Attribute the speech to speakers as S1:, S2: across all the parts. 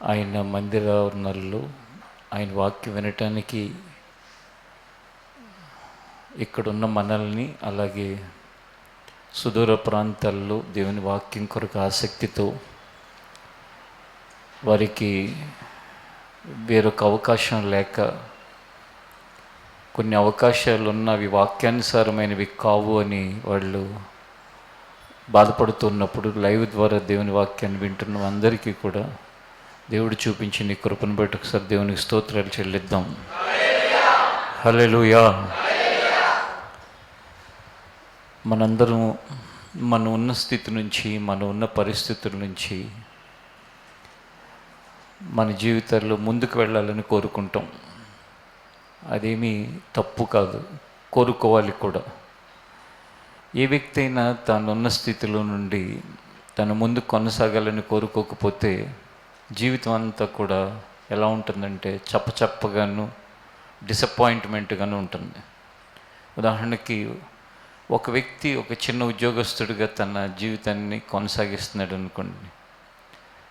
S1: ఆయన మందిరాలలో ఆయన వాక్యం వినటానికి ఇక్కడున్న మనల్ని, అలాగే సుదూర ప్రాంతాల్లో దేవుని వాక్యం కొరకు ఆసక్తితో వారికి వేరొక అవకాశం లేక, కొన్ని అవకాశాలు ఉన్నవి వాక్యానుసారమైనవి కావు అని వాళ్ళు బాధపడుతున్నప్పుడు లైవ్ ద్వారా దేవుని వాక్యాన్ని వింటున్న అందరికీ కూడా దేవుడు చూపించిన ఈ కృపను బట్టి ఒకసారి దేవునికి స్తోత్రాలు చెల్లిద్దాం. హల్లెలూయా. మనందరం మన ఉన్న స్థితి నుంచి, మన ఉన్న పరిస్థితుల నుంచి మన జీవితాల్లో ముందుకు వెళ్ళాలని కోరుకుంటాం. అదేమీ తప్పు కాదు, కోరుకోవాలి కూడా. ఏ వ్యక్తి అయినా తానున్న స్థితిలో నుండి తను ముందుకు కొనసాగాలని కోరుకోకపోతే జీవితం అంతా కూడా ఎలా ఉంటుందంటే చప్పచప్పగాను డిసప్పాయింట్మెంట్గాను ఉంటుంది. ఉదాహరణకి ఒక వ్యక్తి ఒక చిన్న ఉద్యోగస్తుడిగా తన జీవితాన్ని కొనసాగిస్తున్నాడు అనుకోండి.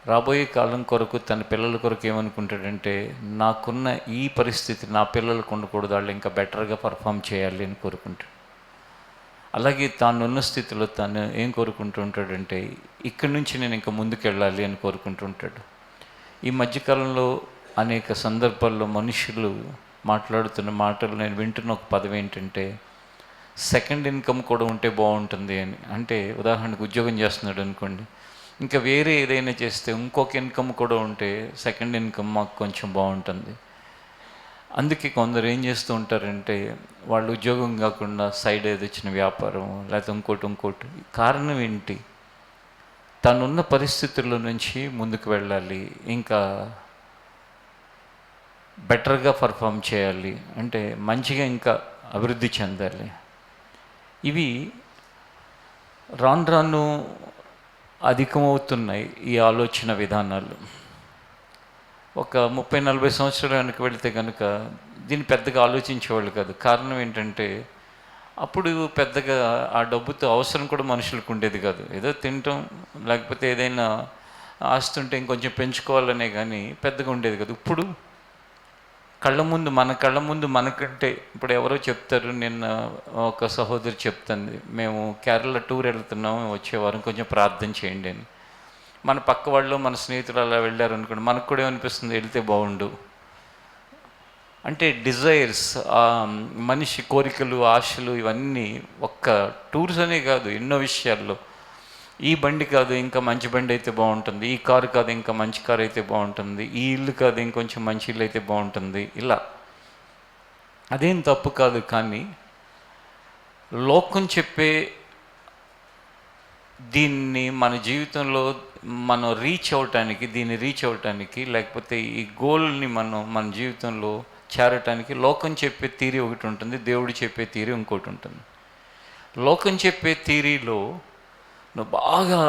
S1: రాబోయే కాలం కొరకు తన పిల్లల కొరకు ఏమనుకుంటాడంటే, నాకున్న ఈ పరిస్థితి నా పిల్లలకు ఉండకూడదు, వాళ్ళు ఇంకా బెటర్గా పర్ఫామ్ చేయాలి అని కోరుకుంటాడు. అలాగే తానున్న స్థితిలో తాను ఏం కోరుకుంటూ ఉంటాడంటే, ఇక్కడి నుంచి నేను ఇంకా ముందుకు వెళ్ళాలి అని కోరుకుంటూ ఉంటాడు. ఈ మధ్యకాలంలో అనేక సందర్భాల్లో మనుషులు మాట్లాడుతున్న మాటలు నేను వింటున్న ఒక పదం ఏంటంటే, సెకండ్ ఇన్కమ్ కూడా ఉంటే బాగుంటుంది అని. అంటే ఉదాహరణకు ఉద్యోగం చేస్తున్నాడు అనుకోండి, ఇంకా వేరే ఏదైనా చేస్తే ఇంకొక ఇన్కమ్ కూడా ఉంటే సెకండ్ ఇన్కమ్ మాకు కొంచెం బాగుంటుంది. అందుకే కొందరు ఏం చేస్తూ ఉంటారంటే, వాళ్ళు ఉద్యోగం కాకుండా సైడ్ ఏది వచ్చిన వ్యాపారం లేకపోతే ఇంకోటి. కారణం ఏంటి? తనున్న పరిస్థితుల్లో నుంచి ముందుకు వెళ్ళాలి, ఇంకా బెటర్గా పర్ఫామ్ చేయాలి, అంటే మంచిగా ఇంకా అభివృద్ధి చెందాలి. ఇవి రాను రాను అధికమవుతున్నాయి ఈ ఆలోచన విధానాలు. ఒక 30-40 సంవత్సరాల వెనక్కి వెళితే కనుక దీన్ని పెద్దగా ఆలోచించేవాళ్ళు కాదు. కారణం ఏంటంటే, అప్పుడు పెద్దగా ఆ డబ్బుతో అవసరం కూడా మనుషులకు ఉండేది కాదు. ఏదో తినటం, లేకపోతే ఏదైనా ఆస్తుంటే ఇంకొంచెం పెంచుకోవాలనే కానీ పెద్దగా ఉండేది కాదు. ఇప్పుడు మన కళ్ళ ముందు మనకంటే ఇప్పుడు ఎవరో చెప్తారు. నిన్న ఒక సహోదరి చెప్తుంది, మేము కేరళ టూర్ వెళ్తున్నాము, వచ్చే వారం కొంచెం ప్రార్థన చేయండి అని. మన పక్క వాళ్ళు, మన స్నేహితులు అలా వెళ్ళారు అనుకోండి, మనకు కూడా ఏమనిపిస్తుంది, వెళ్తే బాగుండు. అంటే డిజైర్స్, మనిషి కోరికలు, ఆశలు, ఇవన్నీ ఒక్క టూర్స్ అనే కాదు, ఎన్నో విషయాల్లో. ఈ బండి కాదు ఇంకా మంచి బండి అయితే బాగుంటుంది, ఈ కారు కాదు ఇంకా మంచి కారు అయితే బాగుంటుంది, ఈ ఇల్లు కాదు ఇంకొంచెం మంచి ఇల్లు అయితే బాగుంటుంది. ఇలా అదేం తప్పు కాదు. కానీ లోకం చెప్పే దీన్ని మన జీవితంలో మనం దీన్ని రీచ్ అవటానికి, లేకపోతే ఈ గోల్ని మన జీవితంలో చేరటానికి లోకం చెప్పే థియరీ ఒకటి ఉంటుంది, దేవుడు చెప్పే థియరీ ఇంకోటి ఉంటుంది. లోకం చెప్పే థియరీలో నువ్వు బాగా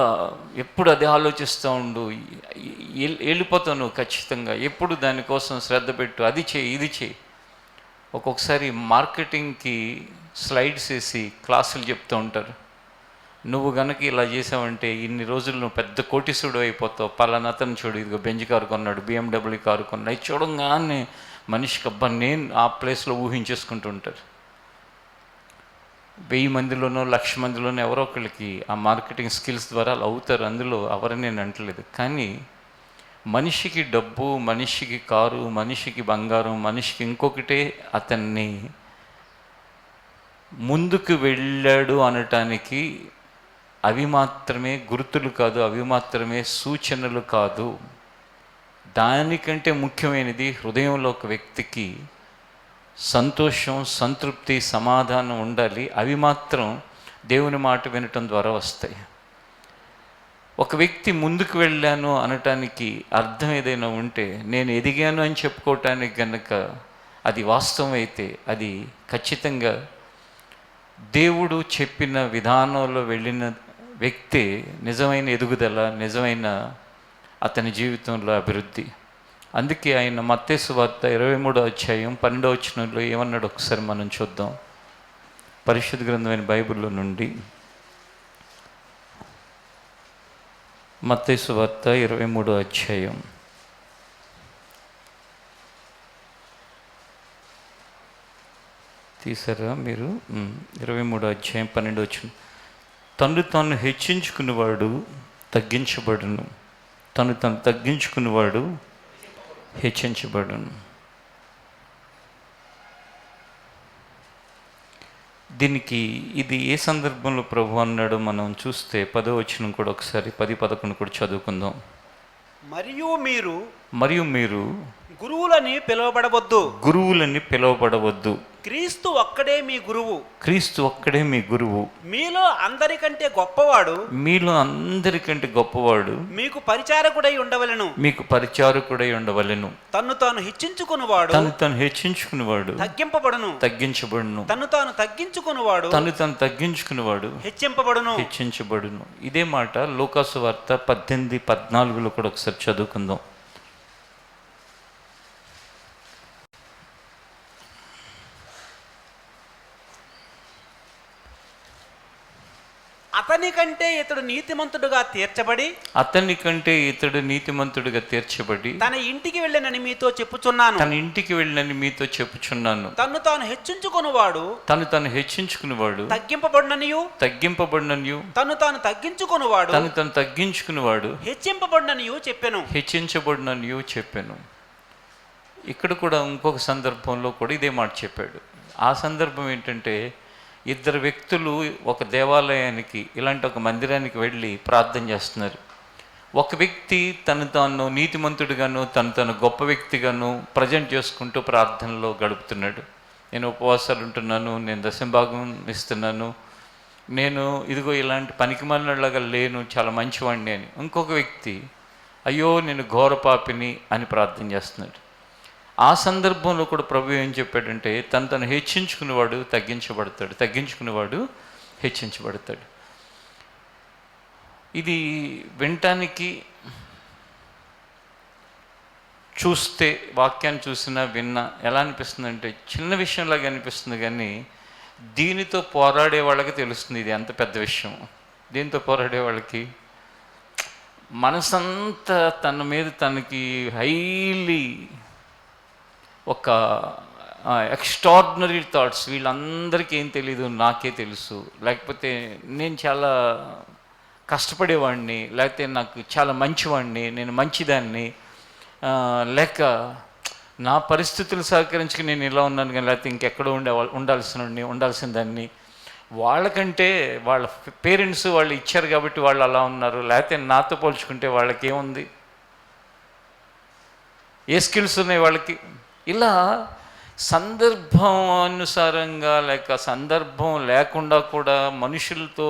S1: ఎప్పుడు అదే ఆలోచిస్తూ ఉండు, వెళ్ళిపోతావు నువ్వు ఖచ్చితంగా. ఎప్పుడు దానికోసం శ్రద్ధ పెట్టు, అది చేయి ఇది చేయి. ఒక్కొక్కసారి మార్కెటింగ్కి స్లైడ్స్ వేసి క్లాసులు చెప్తూ ఉంటారు. నువ్వు కనుక ఇలా చేసావంటే ఇన్ని రోజులు నువ్వు పెద్ద కోటీసుడు అయిపోతావు, పలానా అతను చూడు, ఇదిగో బెంజ్ కారు కొన్నాడు, BMW కారు కొన్నాడు. ఇది చూడంగానే మనిషికి అబ్బా నేను ఆ ప్లేస్లో ఊహించేసుకుంటూ ఉంటారు. 1000 మందిలోనో 1,00,000 మందిలోనో ఎవరో ఒకరికి ఆ మార్కెటింగ్ స్కిల్స్ ద్వారా అలా అవుతారు. అందులో ఎవరని నేను అంటలేదు. కానీ మనిషికి డబ్బు, మనిషికి కారు, మనిషికి బంగారం, మనిషికి ఇంకొకటే అతన్ని ముందుకు వెళ్ళాడు అనటానికి అవి మాత్రమే గుర్తులు కాదు, అవి మాత్రమే సూచనలు కాదు. దానికంటే ముఖ్యమైనది హృదయంలో ఒక వ్యక్తికి సంతోషం, సంతృప్తి, సమాధానం ఉండాలి. అవి మాత్రం దేవుని మాట వినటం ద్వారా వస్తాయి. ఒక వ్యక్తి ముందుకు వెళ్ళాను అనటానికి అర్థం ఏదైనా ఉంటే, నేను ఎదిగాను అని చెప్పుకోవటానికి కనుక అది వాస్తవం అయితే, అది ఖచ్చితంగా దేవుడు చెప్పిన విధానంలో వెళ్ళిన వ్యక్తి నిజమైన ఎదుగుదల, నిజమైన అతని జీవితంలో అభివృద్ధి. అందుకే ఆయన మత్తయి సువార్త 23వ అధ్యాయం 12వ వచనంలో ఏమన్నాడు ఒకసారి మనం చూద్దాం. పరిశుద్ధ గ్రంథమైన బైబిల్లో నుండి మత్తయి సువార్త 23వ అధ్యాయం తీసారా మీరు? 23 అధ్యాయం 12 వచనం. తను తాను హెచ్చించుకునేవాడు తగ్గించబడును, తను తగ్గించుకునేవాడు హెచ్చించబడును. దీనికి ఇది ఏ సందర్భంలో ప్రభు అన్నాడో మనం చూస్తే 10వ వచనం కూడా ఒకసారి 10, 11 కూడా చదువుకుందాం. మరియు మీరు
S2: గురువులని
S1: పిలువబడవద్దు.
S2: క్రీస్తు ఒక్కడే మీ గురువు. మీలో అందరికంటే గొప్పవాడు మీకు పరిచారకుడై ఉండవలెను. తన్ను తాను హెచ్చించుకునేవాడు
S1: తగ్గించబడును.
S2: తన్ను తాను తగ్గించుకునేవాడు
S1: హెచ్చించబడును. ఇదే మాట లూకాసు వార్త 18:14 కూడా ఒకసారి చదువుకుందాం.
S2: అతని కంటే ఇతడు నీతిమంతుడుగా తీర్చబడి తన ఇంటికి వెళ్ళనని మీతో చెప్పుచున్నాను. తన్ను తాను హెచ్చించుకునేవాడు తగ్గింపబడిననియు తన్ను తాను తగ్గించుకునేవాడు
S1: హెచ్చించబడిననియు చెప్పాను. ఇక్కడ కూడా ఇంకొక సందర్భంలో కూడా ఇదే మాట చెప్పాడు. ఆ సందర్భం ఏంటంటే, ఇద్దరు వ్యక్తులు ఒక దేవాలయానికి, ఇలాంటి ఒక మందిరానికి వెళ్ళి ప్రార్థన చేస్తున్నారు. ఒక వ్యక్తి తను తాను నీతిమంతుడిగాను తను గొప్ప వ్యక్తిగాను ప్రజెంట్ చేసుకుంటూ ప్రార్థనలో గడుపుతున్నాడు. నేను ఉపవాసాలు ఉంటున్నాను, నేను దశంభాగం ఇస్తున్నాను, నేను ఇదిగో ఇలాంటి పనికిమాలినలాగా లేను, చాలా మంచివాడిని అని. ఇంకొక వ్యక్తి అయ్యో నేను ఘోర పాపిని అని ప్రార్థన చేస్తున్నాడు. ఆ సందర్భంలో కూడా ప్రభు ఏం చెప్పాడంటే, తను హెచ్చించుకునేవాడు తగ్గించుకునేవాడు హెచ్చించబడతాడు. ఇది వినటానికి, చూస్తే, వాక్యాన్ని చూసినా విన్నా ఎలా అనిపిస్తుందంటే చిన్న విషయంలాగా అనిపిస్తుంది, కానీ దీనితో పోరాడే వాళ్ళకి తెలుస్తుంది ఇది ఎంత పెద్ద విషయం. దీంతో పోరాడే వాళ్ళకి మనసంతా తన మీద తనకి హైలీ ఒక ఎక్స్ట్రాడినరీ థాట్స్, వీళ్ళందరికీ ఏం తెలీదు, నాకే తెలుసు, లేకపోతే నేను చాలా కష్టపడేవాడిని, లేకపోతే నాకు చాలా మంచివాడిని, నేను మంచిదాన్ని, లేక నా పరిస్థితులు సహకరించుకుని నేను ఇలా ఉన్నాను, కానీ లేకపోతే ఇంకెక్కడో ఉండాల్సిన దాన్ని, వాళ్ళకంటే వాళ్ళ పేరెంట్స్ వాళ్ళు ఇచ్చారు కాబట్టి వాళ్ళు అలా ఉన్నారు, లేకపోతే నాతో పోల్చుకుంటే వాళ్ళకి ఏముంది, ఏ స్కిల్స్ ఉన్నాయి వాళ్ళకి. ఇలా సందర్భానుసారంగా లేక సందర్భం లేకుండా కూడా మనుషులతో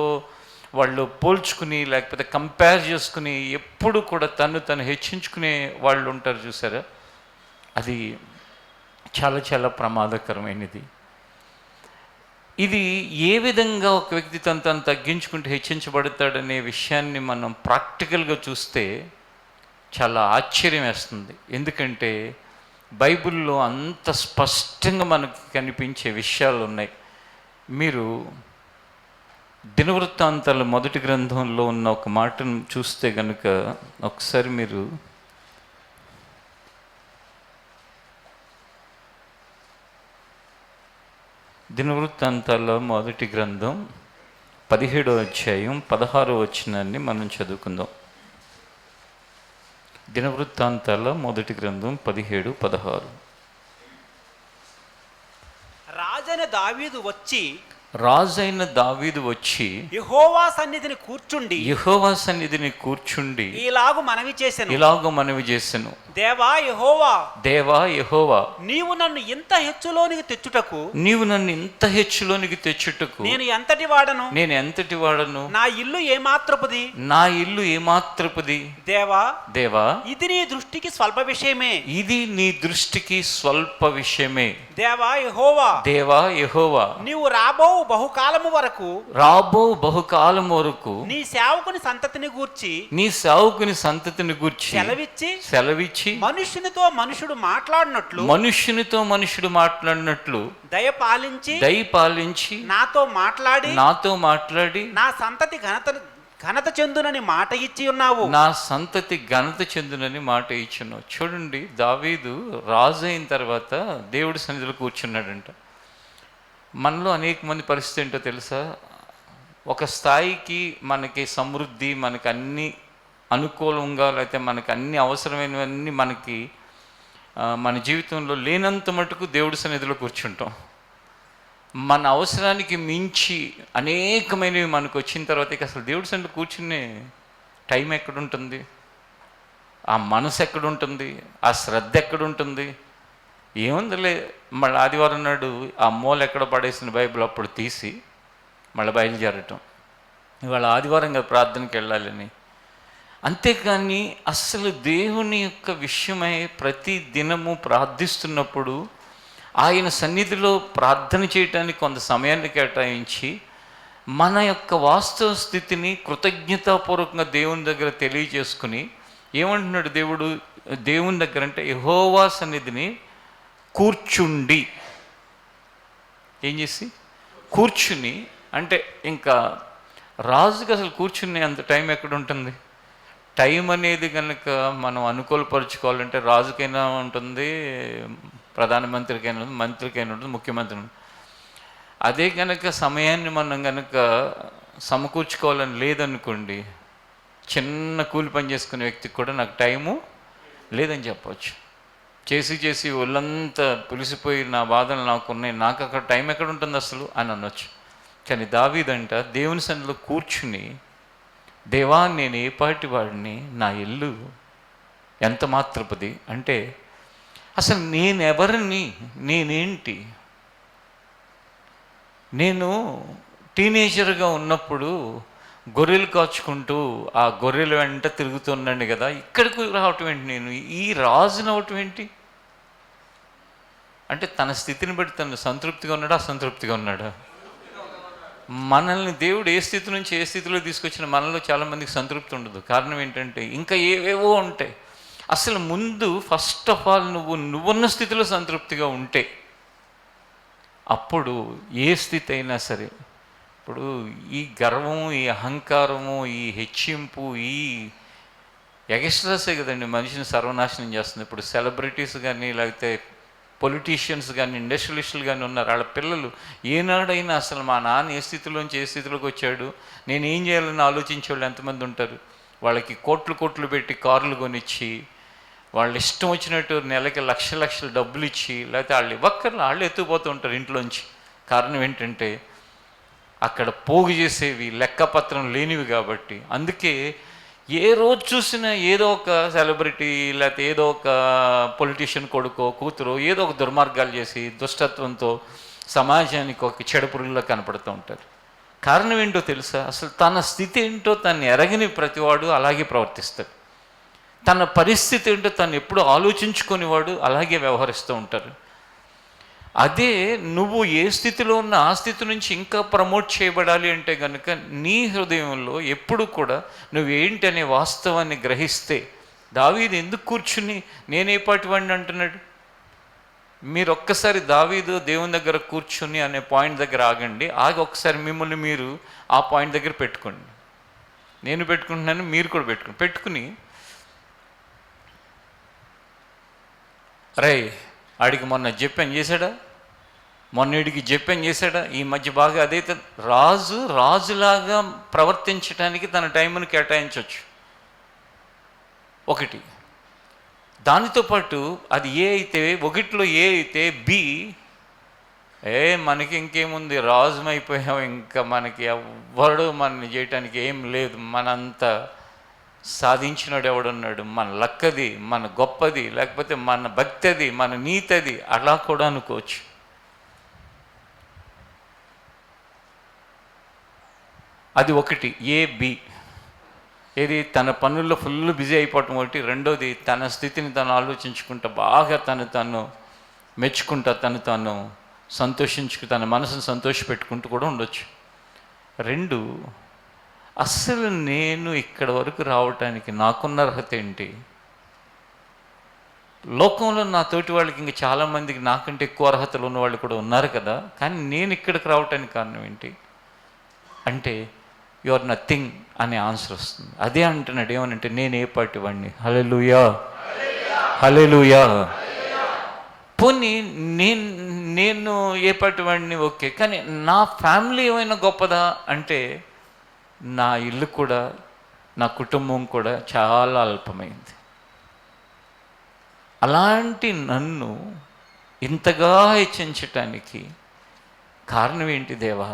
S1: వాళ్ళు పోల్చుకుని, లేకపోతే కంపేర్ చేసుకుని ఎప్పుడు కూడా తను హెచ్చించుకునే వాళ్ళు ఉంటారు చూసారా. అది చాలా చాలా ప్రమాదకరమైనది. ఇది ఏ విధంగా ఒక వ్యక్తి తను తగ్గించుకుంటే హెచ్చించబడతాడనే విషయాన్ని మనం ప్రాక్టికల్గా చూస్తే చాలా ఆశ్చర్యం వేస్తుంది. ఎందుకంటే బైబిల్లో అంత స్పష్టంగా మనకు కనిపించే విషయాలు ఉన్నాయి. మీరు దినవృత్తాంతాల 1వ గ్రంథంలో ఉన్న ఒక మాటను చూస్తే కనుక ఒకసారి మీరు దినవృత్తాంతాల 1వ గ్రంథం 17వ అధ్యాయం 16వ వచనాన్ని మనం చదువుకుందాం. దినవృత్తాంతాల 1వ గ్రంథం 17, 16. రాజైన దావీదు వచ్చి
S2: యెహోవా సన్నిధిని కూర్చుండి ఇలాగు మనవి చేసెను. దేవా యెహోవా నీవు నన్ను ఇంత హెచ్చులోనికి తెచ్చుటకు నేను ఎంతటి వాడను, నా ఇల్లు ఏమాత్రపుది. దేవా ఇది నీ దృష్టికి స్వల్ప విషయమే. దేవా యెహోవా నీవు రాబో బహుకాలము వరకు నీ సేవకుని సంతతిని గూర్చి సెలవిచ్చి మనుష్యునితో మనుషుడు మాట్లాడినట్లు దయపాలించి నాతో మాట్లాడి నా సంతతి ఘనత చెందునని మాట ఇచ్చి ఉన్నావు.
S1: చూడండి, దావీదు రాజు అయిన తర్వాత దేవుడి సన్నిధిలో కూర్చున్నాడంట. మనలో అనేక మంది పరిస్థితి ఏంటో తెలుసా? ఒక స్థాయికి మనకి సమృద్ధి, మనకి అన్ని అనుకూలంగా, లేకపోతే మనకి అన్ని అవసరమైనవన్నీ మనకి మన జీవితంలో లేనంత మటుకు దేవుడి సన్నిధిలో కూర్చుంటాం. మన అవసరానికి మించి అనేకమైనవి మనకు వచ్చిన తర్వాత ఇక అసలు దేవుడి సన్నిధిలో కూర్చునే టైం ఎక్కడుంటుంది? ఆ మనసు ఎక్కడుంటుంది? ఆ శ్రద్ధ ఎక్కడుంటుంది? ఏముందిలే, మళ్ళీ ఆదివారం నాడు ఆ మూల ఎక్కడ పడేసిన బైబిల్ అప్పుడు తీసి మళ్ళీ బయలుదేరటం, ఇవాళ ఆదివారంగా ప్రార్థనకి వెళ్ళాలని. అంతేకాని అసలు దేవుని యొక్క విషయమై ప్రతి దినము ప్రార్థిస్తున్నప్పుడు ఆయన సన్నిధిలో ప్రార్థన చేయటానికి కొంత సమయాన్ని కేటాయించి మన యొక్క వాస్తవ స్థితిని కృతజ్ఞతాపూర్వకంగా దేవుని దగ్గర తెలియజేసుకుని, ఏమంటున్నాడు దేవుడు దేవుని దగ్గర అంటే యెహోవా సన్నిధిని కూర్చుండి, ఏం చేసి కూర్చుని, అంటే ఇంకా రాజుకి అసలు కూర్చునే అంత టైం ఎక్కడ ఉంటుంది? టైం అనేది కనుక మనం అనుకూలపరుచుకోవాలంటే రాజుకైనా ఉంటుంది, ప్రధానమంత్రికైనా ఉంటుంది, మంత్రికైనా ఉంటుంది, ముఖ్యమంత్రి ఉంటుంది. అదే కనుక సమయాన్ని మనం కనుక సమకూర్చుకోవాలని లేదనుకోండి, చిన్న కూలి పని చేసుకునే వ్యక్తికి కూడా నాకు టైము లేదని చెప్పవచ్చు. చేసి ఒళ్ళంతా పులిసిపోయి నా బాధలు నాకున్నాయి, నాకు అక్కడ టైం ఎక్కడ ఉంటుంది అసలు అని అనొచ్చు. కానీ దావీదంట దేవుని సన్నిధిలో కూర్చుని, దేవా నేను ఏ పాటి వాడిని, నా ఇల్లు ఎంత మాత్రపది, అంటే అసలు నేనెవరిని, నేనేంటి? నేను టీనేజర్గా ఉన్నప్పుడు గొర్రెలు కాచుకుంటూ ఆ గొర్రెల వెంట తిరుగుతున్నాను కదా, ఇక్కడికి రావటం ఏంటి, నేను ఈ రాజుని అవటం ఏంటి? అంటే తన స్థితిని బట్టి తను సంతృప్తిగా ఉన్నాడా, అసంతృప్తిగా ఉన్నాడా? మనల్ని దేవుడు ఏ స్థితి నుంచి ఏ స్థితిలో తీసుకొచ్చిన మనలో చాలామందికి సంతృప్తి ఉండదు. కారణం ఏంటంటే ఇంకా ఏవేవో ఉంటాయి. అసలు ముందు ఫస్ట్ ఆఫ్ ఆల్ నువ్వున్న స్థితిలో సంతృప్తిగా ఉంటే అప్పుడు ఏ స్థితి అయినా సరే, ఇప్పుడు ఈ గర్వము, ఈ అహంకారము, ఈ హెచ్చింపు, ఈ ఎగస్ట్రాసే కదండి మనిషిని సర్వనాశనం చేస్తుంది. ఇప్పుడు సెలబ్రిటీస్ కానీ, లేకపోతే పొలిటీషియన్స్ కానీ, ఇండస్ట్రియలిస్టులు కానీ ఉన్నారు, వాళ్ళ పిల్లలు ఏనాడైనా అసలు మా నాన్న ఏ స్థితిలోంచి ఏ స్థితిలోకి వచ్చాడు, నేను ఏం చేయాలని ఆలోచించే వాళ్ళు ఎంతమంది ఉంటారు? వాళ్ళకి కోట్లు పెట్టి కార్లు కొనిచ్చి, వాళ్ళు ఇష్టం వచ్చినట్టు నెలకి లక్షలు డబ్బులు ఇచ్చి, లేకపోతే వాళ్ళు ఇవ్వక్కర్లు వాళ్ళు ఎత్తుకుపోతూ ఉంటారు ఇంట్లోంచి. కారణం ఏంటంటే అక్కడ పోగు చేసేవి లెక్కపత్రం లేనివి కాబట్టి. అందుకే ఏ రోజు చూసినా ఏదో ఒక సెలబ్రిటీ, లేకపోతే ఏదో ఒక పొలిటీషియన్ కొడుకో కూతురు ఏదో ఒక దుర్మార్గాలు చేసి దుష్టత్వంతో సమాజానికి ఒక చెడుపురుగులా కనపడుతూ ఉంటారు. కారణం ఏంటో తెలుసా? అసలు తన స్థితి ఏంటో తను ఎరగని ప్రతివాడు అలాగే ప్రవర్తిస్తాడు. తన పరిస్థితి ఏంటో తను ఎప్పుడు ఆలోచించుకునేవాడు అలాగే వ్యవహరిస్తూ ఉంటారు. అదే నువ్వు ఏ స్థితిలో ఉన్న ఆ స్థితి నుంచి ఇంకా ప్రమోట్ చేయబడాలి అంటే కనుక నీ హృదయంలో ఎప్పుడు కూడా నువ్వేంటి అనే వాస్తవాన్ని గ్రహిస్తే, దావీదు ఎందుకు కూర్చుని నేనే పాటి వాడిని అంటున్నాడు? మీరు ఒక్కసారి దావీదు దేవుని దగ్గర కూర్చుని అనే పాయింట్ దగ్గర ఆగండి. ఆగి ఒక్కసారి మిమ్మల్ని మీరు ఆ పాయింట్ దగ్గర పెట్టుకోండి. నేను పెట్టుకుంటున్నాను, మీరు కూడా పెట్టుకుని రే ఆడికి మొన్న జప్యం చేశాడా, మొన్నడికి జప్యం చేశాడా, ఈ మధ్య బాగా అదైతే రాజులాగా ప్రవర్తించడానికి తన టైంను కేటాయించవచ్చు ఒకటి. దానితో పాటు అది ఏ అయితే ఒకటిలో ఏ అయితే బి, మనకి ఇంకేముంది, రాజుమైపోయాం, ఇంకా మనకి ఎవ్వడు మనని చేయటానికి ఏం లేదు, మనంతా సాధించినాడు ఎవడున్నాడు, మన లక్కది, మన గొప్పది, లేకపోతే మన భక్తి అది, మన నీతి అది, అలా కూడా అనుకోవచ్చు. అది ఒకటి బి. ఏది తన పనుల్లో ఫుల్ బిజీ అయిపోవటం ఒకటి. రెండోది తన స్థితిని తను ఆలోచించుకుంటా బాగా తను మెచ్చుకుంటా, తను తన మనసును సంతోషపెట్టుకుంటూ కూడా ఉండొచ్చు. రెండు, అస్సలు నేను ఇక్కడ వరకు రావటానికి నాకున్న అర్హత ఏంటి? లోకంలో నా తోటి వాళ్ళకి ఇంకా చాలామందికి నాకంటే ఎక్కువ అర్హతలు ఉన్న వాళ్ళు కూడా ఉన్నారు కదా, కానీ నేను ఇక్కడికి రావటానికి కారణం ఏంటి అంటే యు ఆర్ నథింగ్ అనే ఆన్సర్ వస్తుంది. అదే అంటున్నాడు, ఏమనంటే నేను ఏ పాటి వాడిని. హల్లెలూయా, హల్లెలూయా. పోనీ నేను ఏ పాటి వాడిని ఓకే, కానీ నా ఫ్యామిలీ ఏమైనా గొప్పదా అంటే నా ఇల్లు కూడా, నా కుటుంబం కూడా చాలా అల్పమైంది. అలాంటి నన్ను ఇంతగా హెచ్చించటానికి కారణం ఏంటి దేవా?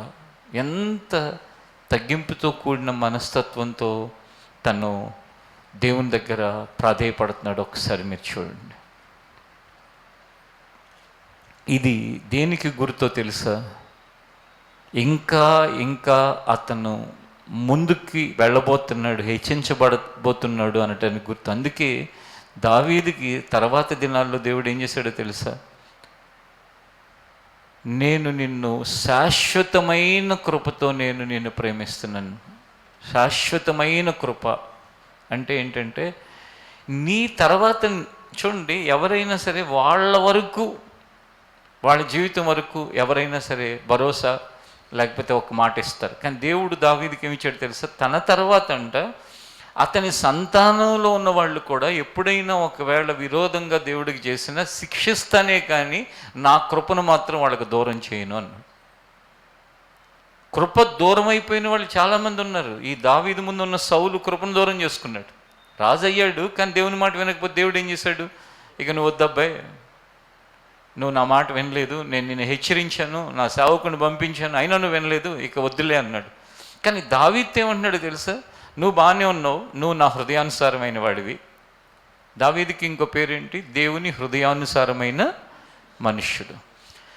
S1: ఎంత తగ్గింపుతో కూడిన మనస్తత్వంతో తను దేవుని దగ్గర ప్రాధేయపడుతున్నాడు ఒకసారి మీరు చూడండి. ఇది దేనికి గుర్తో తెలుసా? ఇంకా ఇంకా అతను ముందుకి వెళ్ళబోతున్నాడు, హెచ్చించబడబోతున్నాడు అనటానికి గుర్తు. అందుకే దావీదుకి తర్వాత దినాల్లో దేవుడు ఏం చేశాడో తెలుసా? నేను నిన్ను శాశ్వతమైన కృపతో నేను నిన్ను ప్రేమిస్తున్నాను. శాశ్వతమైన కృప అంటే ఏంటంటే నీ తర్వాత చూడండి, ఎవరైనా సరే వాళ్ళ వరకు, వాళ్ళ జీవితం వరకు ఎవరైనా సరే భరోసా లేకపోతే ఒక మాట ఇస్తారు. కానీ దేవుడు దావీదుకి ఏమి ఇచ్చాడు తెలుసా? తన తర్వాత అతని సంతానంలో ఉన్న వాళ్ళు కూడా ఎప్పుడైనా ఒకవేళ విరోధంగా దేవుడికి చేసినా శిక్షిస్తానే కానీ నా కృపను మాత్రం వాళ్ళకి దూరం చేయను అన్నాడు. కృప దూరం అయిపోయిన వాళ్ళు చాలామంది ఉన్నారు. ఈ దావీదు ముందు ఉన్న సౌలు కృపను దూరం చేసుకున్నాడు, రాజు అయ్యాడు, కానీ దేవుని మాట వినకపోతే దేవుడు ఏం చేశాడు? ఇక నువ్వు వద్దబ్బాయి, నువ్వు నా మాట వినలేదు, నేను నిన్ను హెచ్చరించాను, నా సేవకుని పంపించాను, అయినా నువ్వు వినలేదు, ఇక వద్దులే అన్నాడు. కానీ దావీదు ఏమంటున్నాడు తెలుసా? నువ్వు బాగానే ఉన్నావు, నువ్వు నా హృదయానుసారమైన వాడివి. దావీదుకి ఇంకో పేరేంటి? దేవుని హృదయానుసారమైన మనుష్యుడు.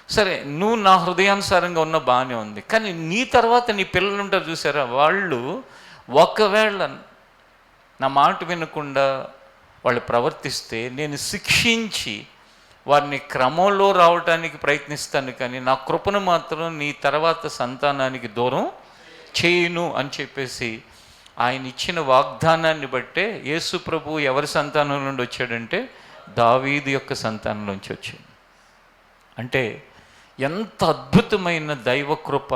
S1: సరే, నువ్వు నా హృదయానుసారంగా ఉన్న బాగానే ఉంది, కానీ నీ తర్వాత నీ పిల్లలు ఉంటారు చూసారా, వాళ్ళు ఒకవేళ నా మాట వినకుండా వాళ్ళు ప్రవర్తిస్తే నేను శిక్షించి వారిని క్రమంలో రావడానికి ప్రయత్నిస్తాను, కానీ నా కృపను మాత్రం నీ తర్వాత సంతానానికి దూరం చేయను అని చెప్పేసి ఆయన ఇచ్చిన వాగ్దానాన్ని బట్టే యేసు ప్రభు ఎవరి సంతానం నుండి వచ్చాడంటే దావీదు యొక్క సంతానం నుంచి వచ్చాడు. అంటే ఎంత అద్భుతమైన దైవ కృప!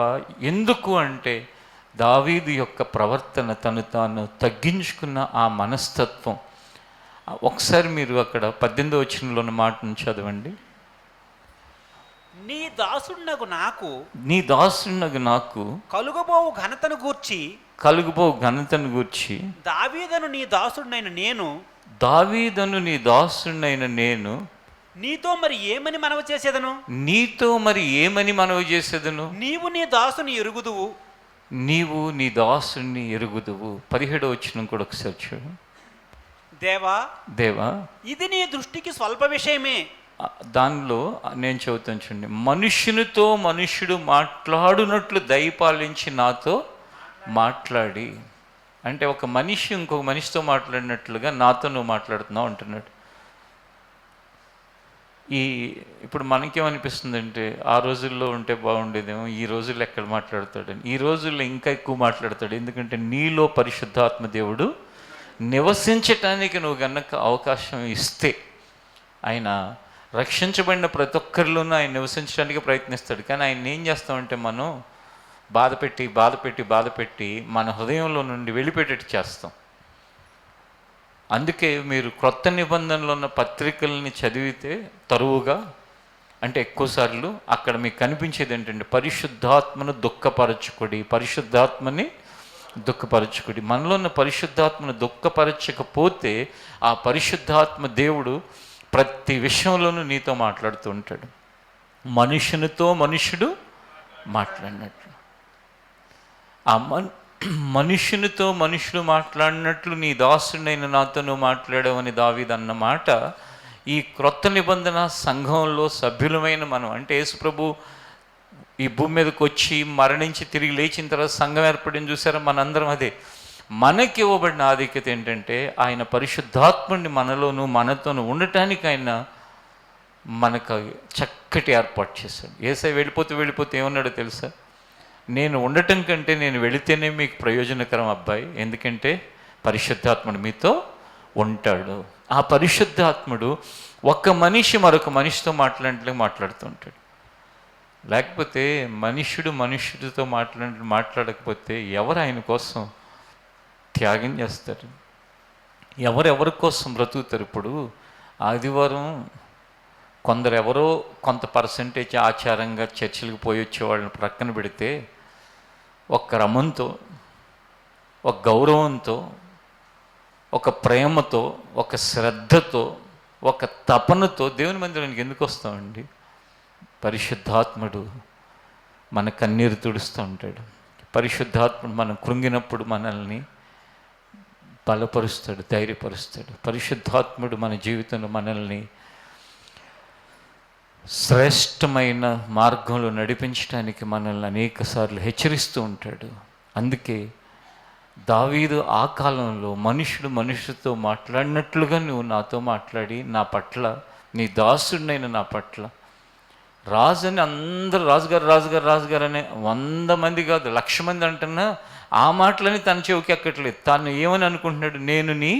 S1: ఎందుకు అంటే దావీదు యొక్క ప్రవర్తన, తను తాను తగ్గించుకున్న ఆ మనస్తత్వం. ఒకసారి మీరు అక్కడ 18వ వచనంలో ఉన్న మాటను చదవండి.
S2: నీ దాసుడునగు నాకు,
S1: నీ దాసుడునగు నాకు
S2: కలుగబోవు ఘనతను గూర్చి,
S1: కలుగుబో ఘనతను గూర్చి
S2: దావీదను నీ దాసుడినైన నేను,
S1: దావీదను నీ దాసుడినైన నేను
S2: నీతో మరి ఏమని మనవి చేసేదను?
S1: నీతో మరి ఏమని మనవి చేసేదను?
S2: నీవు నీ దాసుని ఎరుగుదువు,
S1: నీవు నీ దాసుని ఎరుగుదువు. 17వ వచనం కూడా ఒకసారి చూడు.
S2: దేవా
S1: దేవా,
S2: ఇది నీ దృష్టికి స్వల్ప విషయమే.
S1: దానిలో నేను చెబుతాను చూడండి, మనుష్యునితో మనుష్యుడు మాట్లాడునట్లు దయపాలించి నాతో మాట్లాడి, అంటే ఒక మనిషి ఇంకొక మనిషితో మాట్లాడినట్లుగా నాతో నువ్వు మాట్లాడుతున్నావు అంటున్నాడు. ఇప్పుడు మనకేమనిపిస్తుందంటే ఆ రోజుల్లో ఉంటే బాగుండేదేమో, ఈ రోజుల్లో ఎక్కడ మాట్లాడతాడని. ఈ రోజుల్లో ఇంకా ఎక్కువ మాట్లాడతాడు, ఎందుకంటే నీలో పరిశుద్ధాత్మ దేవుడు నివసించటానికి నువ్వు గనక అవకాశం ఇస్తే ఆయన రక్షించబడిన ప్రతి ఒక్కరిలోనూ ఆయన నివసించడానికి ప్రయత్నిస్తాడు. కానీ ఆయన ఏం చేస్తామంటే మనం బాధపెట్టి మన హృదయంలో నుండి వెళ్ళిపెట్టేట్టు చేస్తాం. అందుకే మీరు క్రొత్త నిబంధనలో ఉన్న పత్రికల్ని చదివితే తరువుగా, అంటే ఎక్కువసార్లు అక్కడ మీకు కనిపించేది ఏంటంటే పరిశుద్ధాత్మను దుఃఖపరచుకుడి. మనలో ఉన్న పరిశుద్ధాత్మను దుఃఖపరచకపోతే ఆ పరిశుద్ధాత్మ దేవుడు ప్రతి విషయంలోనూ నీతో మాట్లాడుతూ ఉంటాడు. మనుషునితో మనుషుడు మాట్లాడినట్లు, ఆ మనుషునితో మనుషుడు మాట్లాడినట్లు నీ దాసుడైన నాతో నువ్వు మాట్లాడావని దావీదు అన్నమాట ఈ క్రొత్త నిబంధన సంఘంలో సభ్యులమైన మనం, అంటే యేసుప్రభు ఈ భూమి మీదకి వచ్చి మరణించి తిరిగి లేచిన తర్వాత సంఘం ఏర్పడింది చూసారా, మనందరం అదే. మనకి ఇవ్వబడిన ఆధిక్యత ఏంటంటే ఆయన పరిశుద్ధాత్ముడిని మనతోనూ ఉండటానికి ఆయన మనకు చక్కటి ఏర్పాటు చేశాడు. యేసయ్య వెళ్ళిపోతే ఏమన్నాడో తెలుసా? నేను ఉండటం కంటే నేను వెళితేనే మీకు ప్రయోజనకరం అబ్బాయి, ఎందుకంటే పరిశుద్ధాత్ముడు మీతో ఉంటాడు. ఆ పరిశుద్ధాత్ముడు ఒక మనిషి మరొక మనిషితో మాట్లాడుతూ ఉంటాడు. లేకపోతే మనుష్యుడితో మాట్లాడకపోతే ఎవరు ఆయన కోసం త్యాగం చేస్తారు? ఎవరెవరి కోసం బ్రతుకుతారు? ఇప్పుడు ఆదివారం కొందరు ఎవరో కొంత పర్సంటేజ్ ఆచారంగా చర్చిలకు పోయి వచ్చే వాళ్ళని ప్రక్కన పెడితే ఒక క్రమంతో, ఒక గౌరవంతో, ఒక ప్రేమతో, ఒక శ్రద్ధతో, ఒక తపనతో దేవుని మందిరానికి ఎందుకు వస్తామండి? పరిశుద్ధాత్ముడు మన కన్నీరు తుడుస్తూ ఉంటాడు. పరిశుద్ధాత్ముడు మనం కృంగినప్పుడు మనల్ని బలపరుస్తాడు, ధైర్యపరుస్తాడు. పరిశుద్ధాత్ముడు మన జీవితంలో మనల్ని శ్రేష్టమైన మార్గంలో నడిపించడానికి మనల్ని అనేకసార్లు హెచ్చరిస్తూ ఉంటాడు. అందుకే దావీదు ఆ కాలంలో మనుషుడితో మాట్లాడినట్లుగా నువ్వు నాతో మాట్లాడి నా పట్ల, నీ దాసుడినైన నా పట్ల, రాజు అని అందరూ రాజుగారు అనే 100 మంది కాదు 1,00,000 మంది అంటున్నా ఆ మాటలని తన చెవికి ఎక్కట్లేదు. తాను ఏమని అనుకుంటున్నాడు? నేను నీ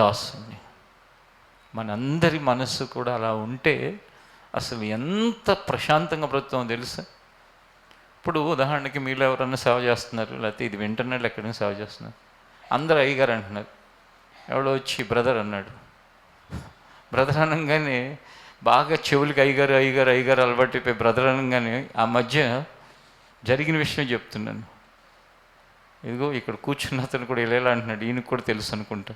S1: దాసుని. మనందరి మనస్సు కూడా అలా ఉంటే అసలు ఎంత ప్రశాంతంగా బ్రతుకుతామో తెలుసా? ఇప్పుడు ఉదాహరణకి మీలో ఎవరన్నా సేవ చేస్తున్నారు, లేకపోతే ఇది ఇంటర్నెట్లో ఎక్కడైనా సేవ చేస్తున్నారు, అందరూ అయ్యగారు అంటున్నారు. ఎవడో వచ్చి బ్రదర్ అన్నాడు. బ్రదర్ అనగానే బాగా చెవులకి అయ్యగారు అలవాటైపోయి బ్రదర్ అనగానే ఆ మధ్య జరిగిన విషయం చెప్తున్నాను. ఇదిగో ఇక్కడ కూర్చున్న అతను కూడా ఇలా అంటున్నాడు, ఈయనకు కూడా తెలుసు అనుకుంటా.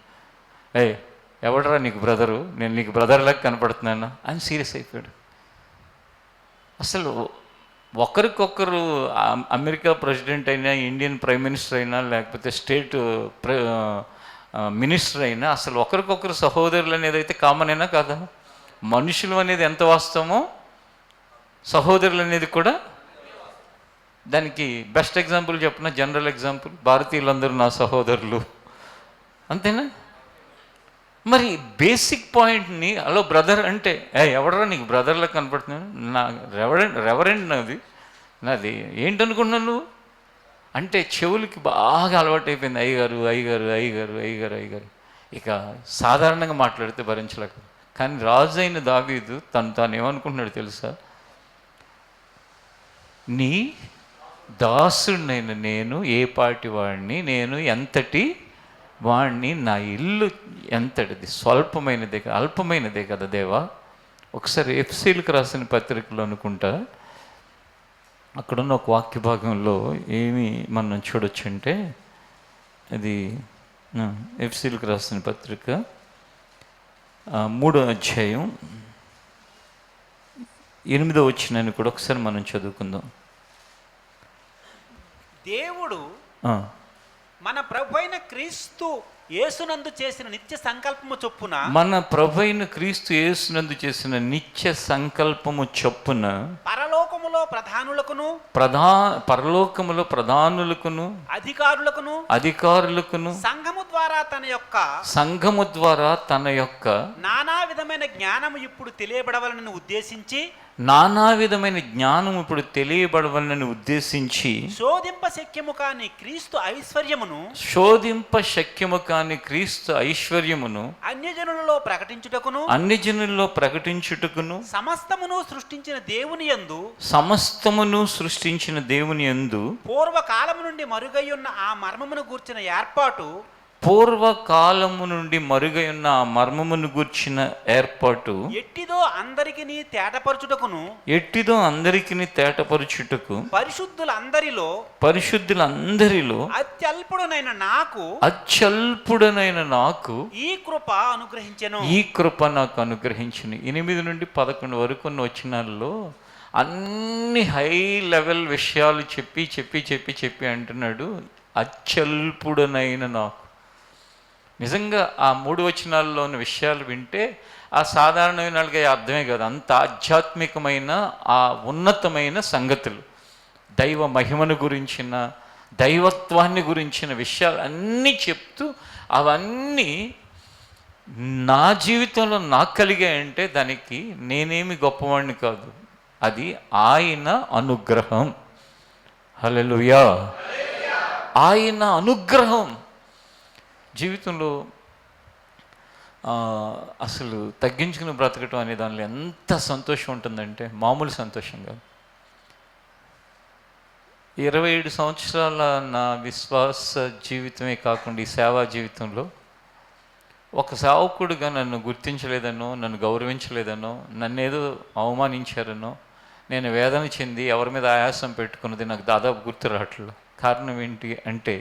S1: ఎవడరా నీకు బ్రదరు? నేను నీకు బ్రదర్లాగా కనపడుతున్నాను అని సీరియస్ అయిపోయాడు. అసలు ఒకరికొకరు అమెరికా ప్రెసిడెంట్ అయినా, ఇండియన్ ప్రైమ్ మినిస్టర్ అయినా, లేకపోతే స్టేట్ మినిస్టర్ అయినా అసలు ఒకరికొకరు సహోదరులు అనేది అయితే కామన్ అయినా కాదా? మనుషులు అనేది ఎంత వాస్తవమో సహోదరులు అనేది కూడా. దానికి బెస్ట్ ఎగ్జాంపుల్ చెప్పిన జనరల్ ఎగ్జాంపుల్, భారతీయులందరూ నా సహోదరులు, అంతేనా? మరి బేసిక్ పాయింట్ని అలో బ్రదర్ అంటే ఎవడరా నీకు బ్రదర్లా కనపడుతున్నాను? నా రెవరెండ్ నాది ఏంటనుకున్నాను నువ్వు అంటే చెవులకి బాగా అలవాటైపోయింది. అయ్యగారు. ఇక సాధారణంగా మాట్లాడితే భరించలేక. కానీ రాజు అయిన దావీదు తాను ఏమనుకుంటున్నాడు తెలుసా? నీ దాసుడినైన నేను ఏ పాటి వాడిని, నేను ఎంతటి వాణ్ణి, నా ఇల్లు ఎంతటిది, స్వల్పమైనదే కదా, అల్పమైనదే కదా దేవా. ఒకసారి ఎఫ్సీలకు రాసిన పత్రికలో అనుకుంటా అక్కడున్న ఒక వాక్య భాగంలో ఏమి మనం చూడొచ్చు అంటే, అది ఎఫ్సీలకు రాసిన పత్రిక 3వ అధ్యాయం 8వ వచనాన్ని కూడా ఒకసారి మనం చదువుకుందాం.
S2: దేవుడు మన ప్రభు అయిన క్రీస్తు యేసునందు చేసిన నిత్య సంకల్పము చొప్పున,
S1: మన ప్రభు అయిన క్రీస్తు యేసునందు చేసిన నిత్య సంకల్పము చొప్పున
S2: పరలోకములో ప్రధానులకును,
S1: పరలోకములో ప్రధానులకును, అధికారులకును
S2: సంఘము ద్వారా తన యొక్క నానా విధమైన జ్ఞానము ఇప్పుడు తెలియబడవలనని ఉద్దేశించి, శోధింప శక్యము కాని క్రీస్తు ఐశ్వర్యమును అన్యజనులలో ప్రకటించుటకును సమస్తమును సృష్టించిన దేవుని యందు పూర్వకాలము నుండి మరుగై ఉన్న ఆ మర్మమును గూర్చిన ఏర్పాటు ఎట్టిదో అందరికిని తేటపరచుటకు పరిశుద్ధులందరిలో అత్యల్పుడనైన నాకు ఈ కృప నాకు అనుగ్రహించును. 8 నుండి 11 వరకు ఉన్న వచనాల్లో అన్ని హై లెవెల్ విషయాలు చెప్పి అంటున్నాడు, అత్యల్పుడనైన నాకు. నిజంగా ఆ 3 వచనాల్లో ఉన్న విషయాలు వింటే ఆ సాధారణమైన వాళ్ళకి అర్థమే కాదు, అంత ఆధ్యాత్మికమైన ఆ ఉన్నతమైన సంగతులు, దైవ మహిమను గురించిన, దైవత్వాన్ని గురించిన విషయాలు అన్నీ చెప్తూ అవన్నీ నా జీవితంలో నాకు కలిగాయంటే దానికి నేనేమి గొప్పవాడిని కాదు, అది ఆయన అనుగ్రహం. హల్లెలూయా. ఆయన అనుగ్రహం. జీవితంలో అసలు తగ్గించుకుని బ్రతకటం అనే దానిలో ఎంత సంతోషం ఉంటుందంటే మామూలు సంతోషం కాదు. 27 సంవత్సరాల నా విశ్వాస జీవితమే కాకుండా ఈ సేవా జీవితంలో
S1: ఒక సేవకుడుగా నన్ను గుర్తించలేదనో, నన్ను గౌరవించలేదనో, నన్నేదో అవమానించారనో, నేను వేదన చెంది ఎవరి మీద ఆయాసం పెట్టుకున్నది నాకు దాదాపు గుర్తు రావట్లేదు. కారణం ఏంటి అంటే,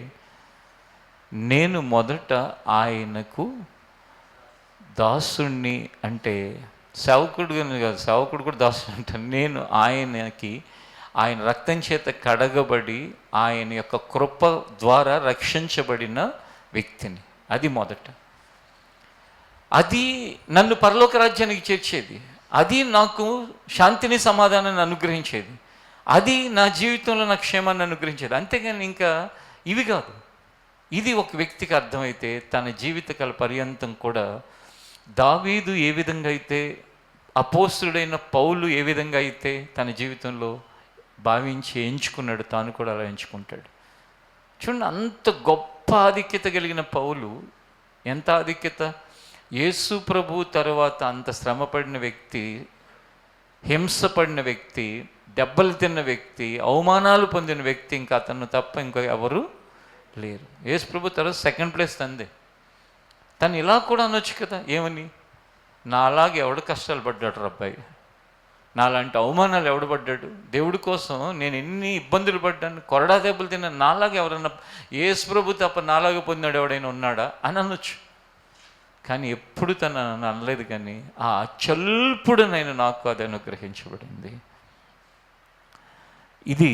S1: నేను మొదట ఆయనకు దాసుణ్ణి, అంటే సేవకుడుగా కాదు, సేవకుడు కూడా దాసుడు అంటాను. నేను ఆయనకి, ఆయన రక్తం చేత కడగబడి ఆయన యొక్క కృప ద్వారా రక్షించబడిన వ్యక్తిని. అది మొదట. అది నన్ను పరలోక రాజ్యానికి చేర్చేది. అది నాకు శాంతిని, సమాధానాన్ని అనుగ్రహించేది. అది నా జీవితంలో నా క్షేమాన్ని అనుగ్రహించేది. అంతేగాని ఇంకా ఇవి కాదు. ఇది ఒక వ్యక్తికి అర్థమైతే తన జీవితకాల పర్యంతం కూడా దావీదు ఏ విధంగా అయితే, అపోస్తుడైన పౌలు ఏ విధంగా అయితే తన జీవితంలో భావించి ఎంచుకున్నాడు, తాను కూడా అలా ఎంచుకుంటాడు. చూడండి, అంత గొప్ప ఆధిక్యత కలిగిన పౌలు, ఎంత ఆధిక్యత! యేసు ప్రభు తర్వాత అంత శ్రమపడిన వ్యక్తి, హింసపడిన వ్యక్తి, దెబ్బలు తిన్న వ్యక్తి, అవమానాలు పొందిన వ్యక్తి ఇంకా అతను తప్ప ఇంకా ఎవరు లేరు. యేసు ప్రభు తర్వాత సెకండ్ ప్లేస్ తందే. తను ఇలా కూడా అనొచ్చు కదా, ఏమని? నాలాగే ఎవడు కష్టాలు పడ్డాడు రబ్బాయి, నాలాంటి అవమానాలు ఎవడు పడ్డాడు, దేవుడి కోసం నేను ఎన్ని ఇబ్బందులు పడ్డాను, కొరడా దెబ్బలు తిన్నాను, నాలాగా ఎవరన్నా, యేసు ప్రభు తప్ప నాలాగా పొందాడు ఎవడైనా ఉన్నాడా అని అనొచ్చు. కానీ ఎప్పుడు తను అనలేదు. కానీ ఆ చల్పుడునైనా నాకు అది అనుగ్రహించబడింది. ఇది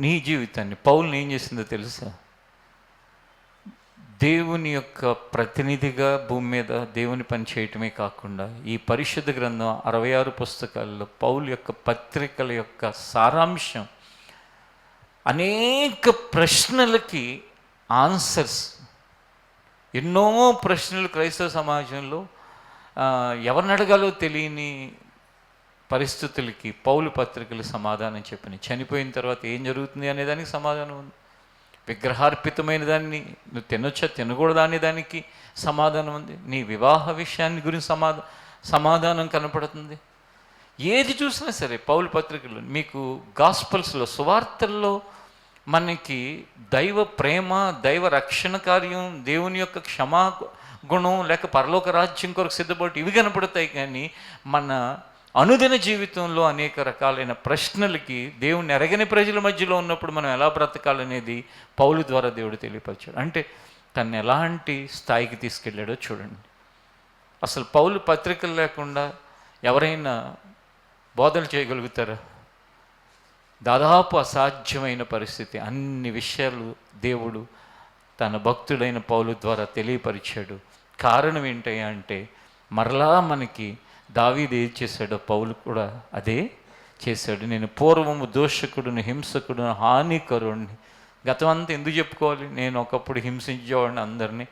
S1: నీ జీవితాన్ని పౌలుని ఏం చేసిందో తెలుసా? దేవుని యొక్క ప్రతినిధిగా భూమి మీద దేవుని పని చేయటమే కాకుండా, ఈ పరిశుద్ధ గ్రంథం 66 పుస్తకాల్లో పౌలు యొక్క పత్రికల యొక్క సారాంశం, అనేక ప్రశ్నలకి ఆన్సర్స్. ఎన్నో ప్రశ్నలు క్రైస్తవ సమాజంలో ఎవరిని అడగాలో తెలియని పరిస్థితులకి పౌలు పత్రికలు సమాధానం చెప్పినాయి. చనిపోయిన తర్వాత ఏం జరుగుతుంది అనే దానికి సమాధానం ఉంది. విగ్రహార్పితమైన దాన్ని నువ్వు తినొచ్చా తినకూడదా అనే దానికి సమాధానం ఉంది. నీ వివాహ విషయాన్ని గురించి సమాధానం కనపడుతుంది. ఏది చూసినా సరే పౌలు పత్రికలు, మీకు గాస్పల్స్లో, సువార్తల్లో మనకి దైవ ప్రేమ, దైవ రక్షణ కార్యం, దేవుని యొక్క క్షమా గుణం, లేక పరలోక రాజ్యం కొరకు సిద్ధపడి ఇవి కనపడతాయి. కానీ మన అనుదిన జీవితంలో అనేక రకాలైన ప్రశ్నలకి దేవుని ఎరగని ప్రజల మధ్యలో ఉన్నప్పుడు మనం ఎలా బ్రతకాలనేది పౌలు ద్వారా దేవుడు తెలియపరిచాడు. అంటే తను ఎలాంటి స్థాయికి తీసుకెళ్ళాడో చూడండి. అసలు పౌలు పత్రికలు లేకుండా ఎవరైనా బోధలు చేయగలుగుతారా? దాదాపు అసాధ్యమైన పరిస్థితి. అన్ని విషయాలు దేవుడు తన భక్తుడైన పౌలు ద్వారా తెలియపరిచాడు. కారణం ఏంటయ్యా అంటే, మరలా మనకి దావీదు ఏది చేశాడో పౌలు కూడా అదే చేశాడు. నేను పూర్వము దోషకుడుని, హింసకుడుని, హానికరుణ్ణి. గతం అంతా ఎందుకు చెప్పుకోవాలి? నేను ఒకప్పుడు హింసించేవాడిని అందరినీ,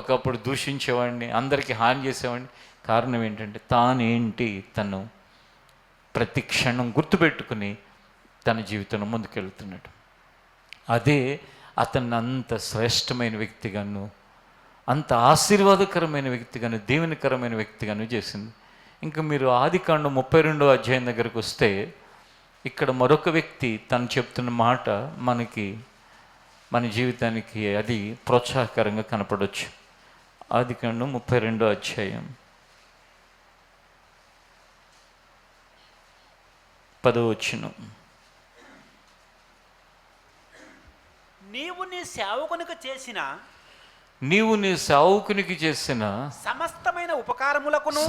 S1: ఒకప్పుడు దూషించేవాడిని, అందరికీ హాని చేసేవాడిని. కారణం ఏంటంటే తానేంటి తను ప్రతి క్షణం గుర్తుపెట్టుకుని తన జీవితంలో ముందుకెళ్తున్నాడు. అదే అతన్ని అంత శ్రేష్టమైన వ్యక్తిగాను, అంత ఆశీర్వాదకరమైన వ్యక్తిగాను, దీవెనకరమైన వ్యక్తిగాను చేసింది. ఇంకా మీరు ఆదికాండం 32వ అధ్యాయం దగ్గరకు వస్తే, ఇక్కడ మరొక వ్యక్తి తను చెప్తున్న మాట మనకి, మన జీవితానికి అది ప్రోత్సాహకరంగా కనపడవచ్చు. ఆదికాండం 32వ అధ్యాయం 10వ వచనం.
S2: నీవు నీ సేవకునికి చేసిన సమస్తమైన ఉపకారములకును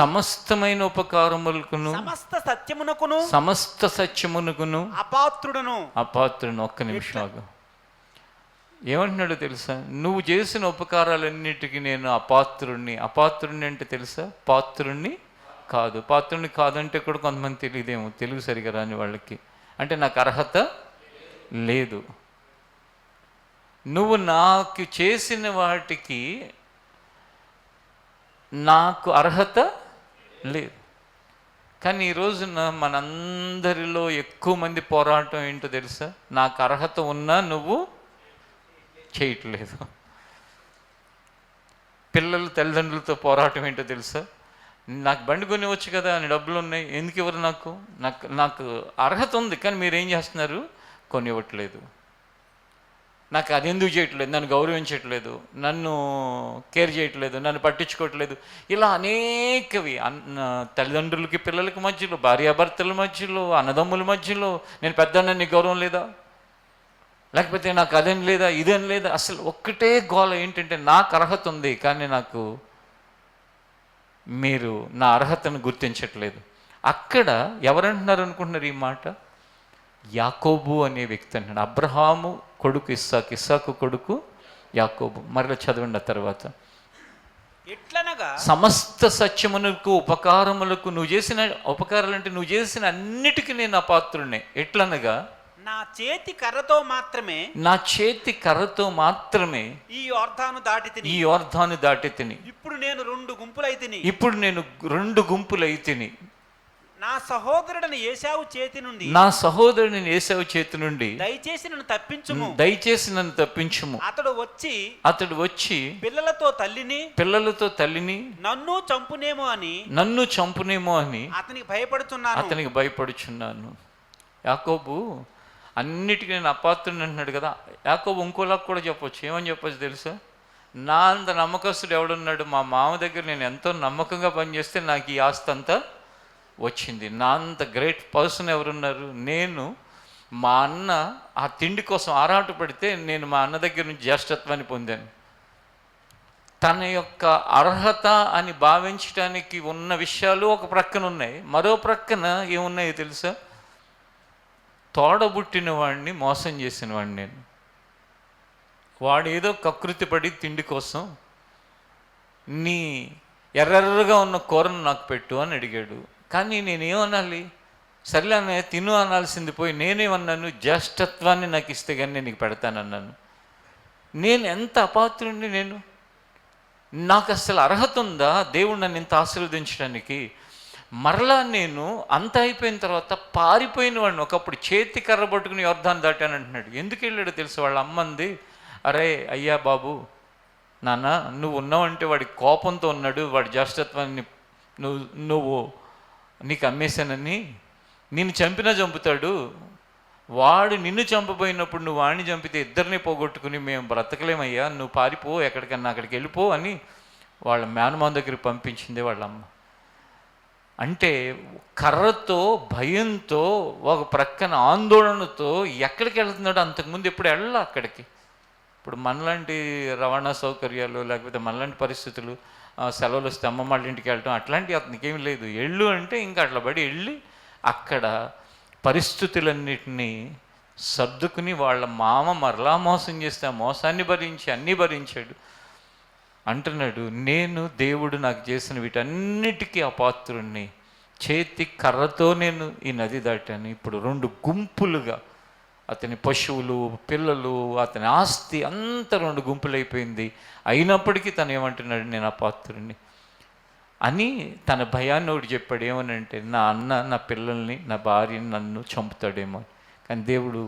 S2: సమస్త సత్యమునకును అపాత్రుడును. ఒక్క నిమిషం ఆగు. ఏమంటున్నాడో తెలుసా? నువ్వు చేసిన ఉపకారాలన్నిటికీ నేను అపాత్రుణ్ణి. అపాత్రుణ్ణి అంటే తెలుసా? పాత్రుణ్ణి కాదు. పాత్రుణ్ణి కాదంటే కూడా కొంతమంది తెలియదేమో, తెలుగు సరిగా రాని వాళ్ళకి. అంటే నాకు అర్హత లేదు. నువ్వు నాకు చేసిన వాటికి నాకు అర్హత లేదు. కానీ ఈ రోజున మనందరిలో ఎక్కువ మంది పోరాటం ఏంటో తెలుసా? నాకు అర్హత ఉన్నా నువ్వు చేయట్లేదు. పిల్లలు తల్లిదండ్రులతో పోరాటం ఏంటో తెలుసా? నాకు బండి కొనివచ్చు కదా అని, డబ్బులు ఉన్నాయి, ఎందుకు ఇవ్వరు? నాకు అర్హత ఉంది కానీ మీరేం చేస్తున్నారు? కొనివ్వట్లేదు. నాకు అది ఎందుకు చేయట్లేదు, నన్ను గౌరవించట్లేదు, నన్ను కేర్ చేయట్లేదు, నన్ను పట్టించుకోవట్లేదు, ఇలా అనేకవి తల్లిదండ్రులకి పిల్లలకి మధ్యలో, భార్యాభర్తల మధ్యలో, అన్నదమ్ముల మధ్యలో, నేను పెద్దన్న నీకు గౌరవం లేదా, లేకపోతే నాకు అదేం లేదా, ఇదేం లేదా, అసలు ఒక్కటే గోల ఏంటంటే నాకు అర్హత ఉంది కానీ నాకు మీరు నా అర్హతను గుర్తించట్లేదు. అక్కడ ఎవరంటున్నారు అనుకుంటున్నారు ఈ మాట? యాకోబు అనే వ్యక్తి అంటున్నాడు. అబ్రహాము కొడుకు ఇస్సాకు, ఇస్సాకు కొడుకు యాకోబు. మరలా చదవండి. ఆ తర్వాత,
S3: ఎట్లనగా
S2: సమస్త సత్యమునకు ఉపకారములకు నువ్వు చేసిన ఉపకారాలు అంటే నువ్వు చేసిన అన్నిటికీ నేను అపాత్రుడినే. ఎట్లనగా
S3: నా చేతి కర్రతో మాత్రమే,
S2: నా చేతి కర్రతో మాత్రమే
S3: ఈ యోర్దాను దాటి తిని,
S2: ఈ యోర్దాను దాటి తిని,
S3: ఇప్పుడు నేను రెండు గుంపులైతిని,
S2: ఇప్పుడు నేను రెండు గుంపులైతిని.
S3: నా సహోదరుడని ఏశావు చేతి నుండి,
S2: నా సహోదరుని ఏశావు చేతి నుండి
S3: దయచేసి నన్ను తప్పించుము,
S2: దయచేసి నన్ను తప్పించుము.
S3: అతడు వచ్చి పిల్లలతో తల్లిని నన్ను చంపునేమో అని
S2: అతనికి భయపడుచున్నాను. యాకోబు అన్నిటికీ నేను అపాత్రుని అంటున్నాడు కదా. యాకోబు ఇంకోలా కూడా చెప్పొచ్చు. ఏమని చెప్పొచ్చు తెలుసా? నా అంత నమ్మకస్తుడు ఎవడున్నాడు? మా మామ దగ్గర నేను ఎంతో నమ్మకంగా పనిచేస్తే నాకు ఈ ఆస్తి అంతా వచ్చింది. నా అంత గ్రేట్ పర్సన్ ఎవరున్నారు? నేను మా అన్న ఆ తిండి కోసం ఆరాట పడితే నేను మా అన్న దగ్గర నుంచి జ్యేష్ఠత్వాన్ని పొందాను. తన యొక్క అర్హత అని భావించడానికి ఉన్న విషయాలు ఒక ప్రక్కన ఉన్నాయి. మరో ప్రక్కన ఏమున్నాయో తెలుసా? తోడబుట్టిన వాడిని మోసం చేసిన వాడిని నేను. వాడు ఏదో కకృతి పడి తిండి కోసం నీ ఎర్రగా ఉన్న కూరను నాకు పెట్టు అని అడిగాడు. కానీ నేనేమనాలి? సర్లేనే తిను అనాల్సింది పోయి నేనేమన్నాను? జ్యేష్ఠత్వాన్ని నాకు ఇస్తే కానీ నేను నీకు పెడతానన్నాను. నేను ఎంత అపాత్రుడిని! నాకు అసలు అర్హత ఉందా దేవుడు నన్ను ఇంత ఆశీర్వదించడానికి? మరలా నేను అంత అయిపోయిన తర్వాత పారిపోయిన వాడిని. ఒకప్పుడు చేతి కర్ర పట్టుకుని యోర్దాను దాటానంటున్నాడు. ఎందుకు వెళ్ళాడో తెలుసు? వాళ్ళ అమ్మంది, అరే అయ్యా బాబు, నాన్న నువ్వు ఉన్నావంటే వాడి కోపంతో ఉన్నాడు, వాడి జ్యేష్ఠత్వాన్ని నువ్వు నీకు అమ్మేశానని, నిన్ను చంపినా చంపుతాడు, వాడు నిన్ను చంపబోయినప్పుడు నువ్వు వాడిని చంపితే ఇద్దరిని పోగొట్టుకుని మేము బ్రతకలేమయ్యా, నువ్వు పారిపో, ఎక్కడికన్నా అక్కడికి వెళ్ళిపో అని వాళ్ళ మేనమామ దగ్గరికి పంపించింది వాళ్ళ అమ్మ. అంటే కర్రతో, భయంతో, ఒక ప్రక్కన ఆందోళనతో ఎక్కడికి వెళ్తున్నాడో అంతకుముందు ఎప్పుడు వెళ్ళా అక్కడికి. ఇప్పుడు మనలాంటి రవాణా సౌకర్యాలు లేకపోతే మనలాంటి పరిస్థితులు, సెలవులు వస్తే అమ్మమ్మ వాళ్ళ ఇంటికి వెళ్ళటం అట్లాంటివి అతనికి ఏమి లేదు. ఎళ్ళు అంటే ఇంకా అట్లా పడి వెళ్ళి అక్కడ పరిస్థితులన్నిటినీ సర్దుకుని వాళ్ళ మామ మరలా మోసం చేస్తే ఆ మోసాన్ని భరించి అన్నీ భరించాడు. అంటున్నాడు, నేను దేవుడు నాకు చేసిన వీటన్నిటికీ అపాత్రుణ్ణి, చేతి కర్రతో నేను ఈ నది దాటాను. ఇప్పుడు రెండు గుంపులుగా అతని పశువులు, పిల్లలు, అతని ఆస్తి అంతా రెండు గుంపులైపోయింది. అయినప్పటికీ తను ఏమంటున్నాడు? నేను అపాత్రుణ్ణి అని తన భయాన్ని ఒకటి చెప్పాడు. ఏమనంటే నా అన్న నా పిల్లల్ని, నా భార్యని, నన్ను చంపుతాడేమో. కానీ దేవుడు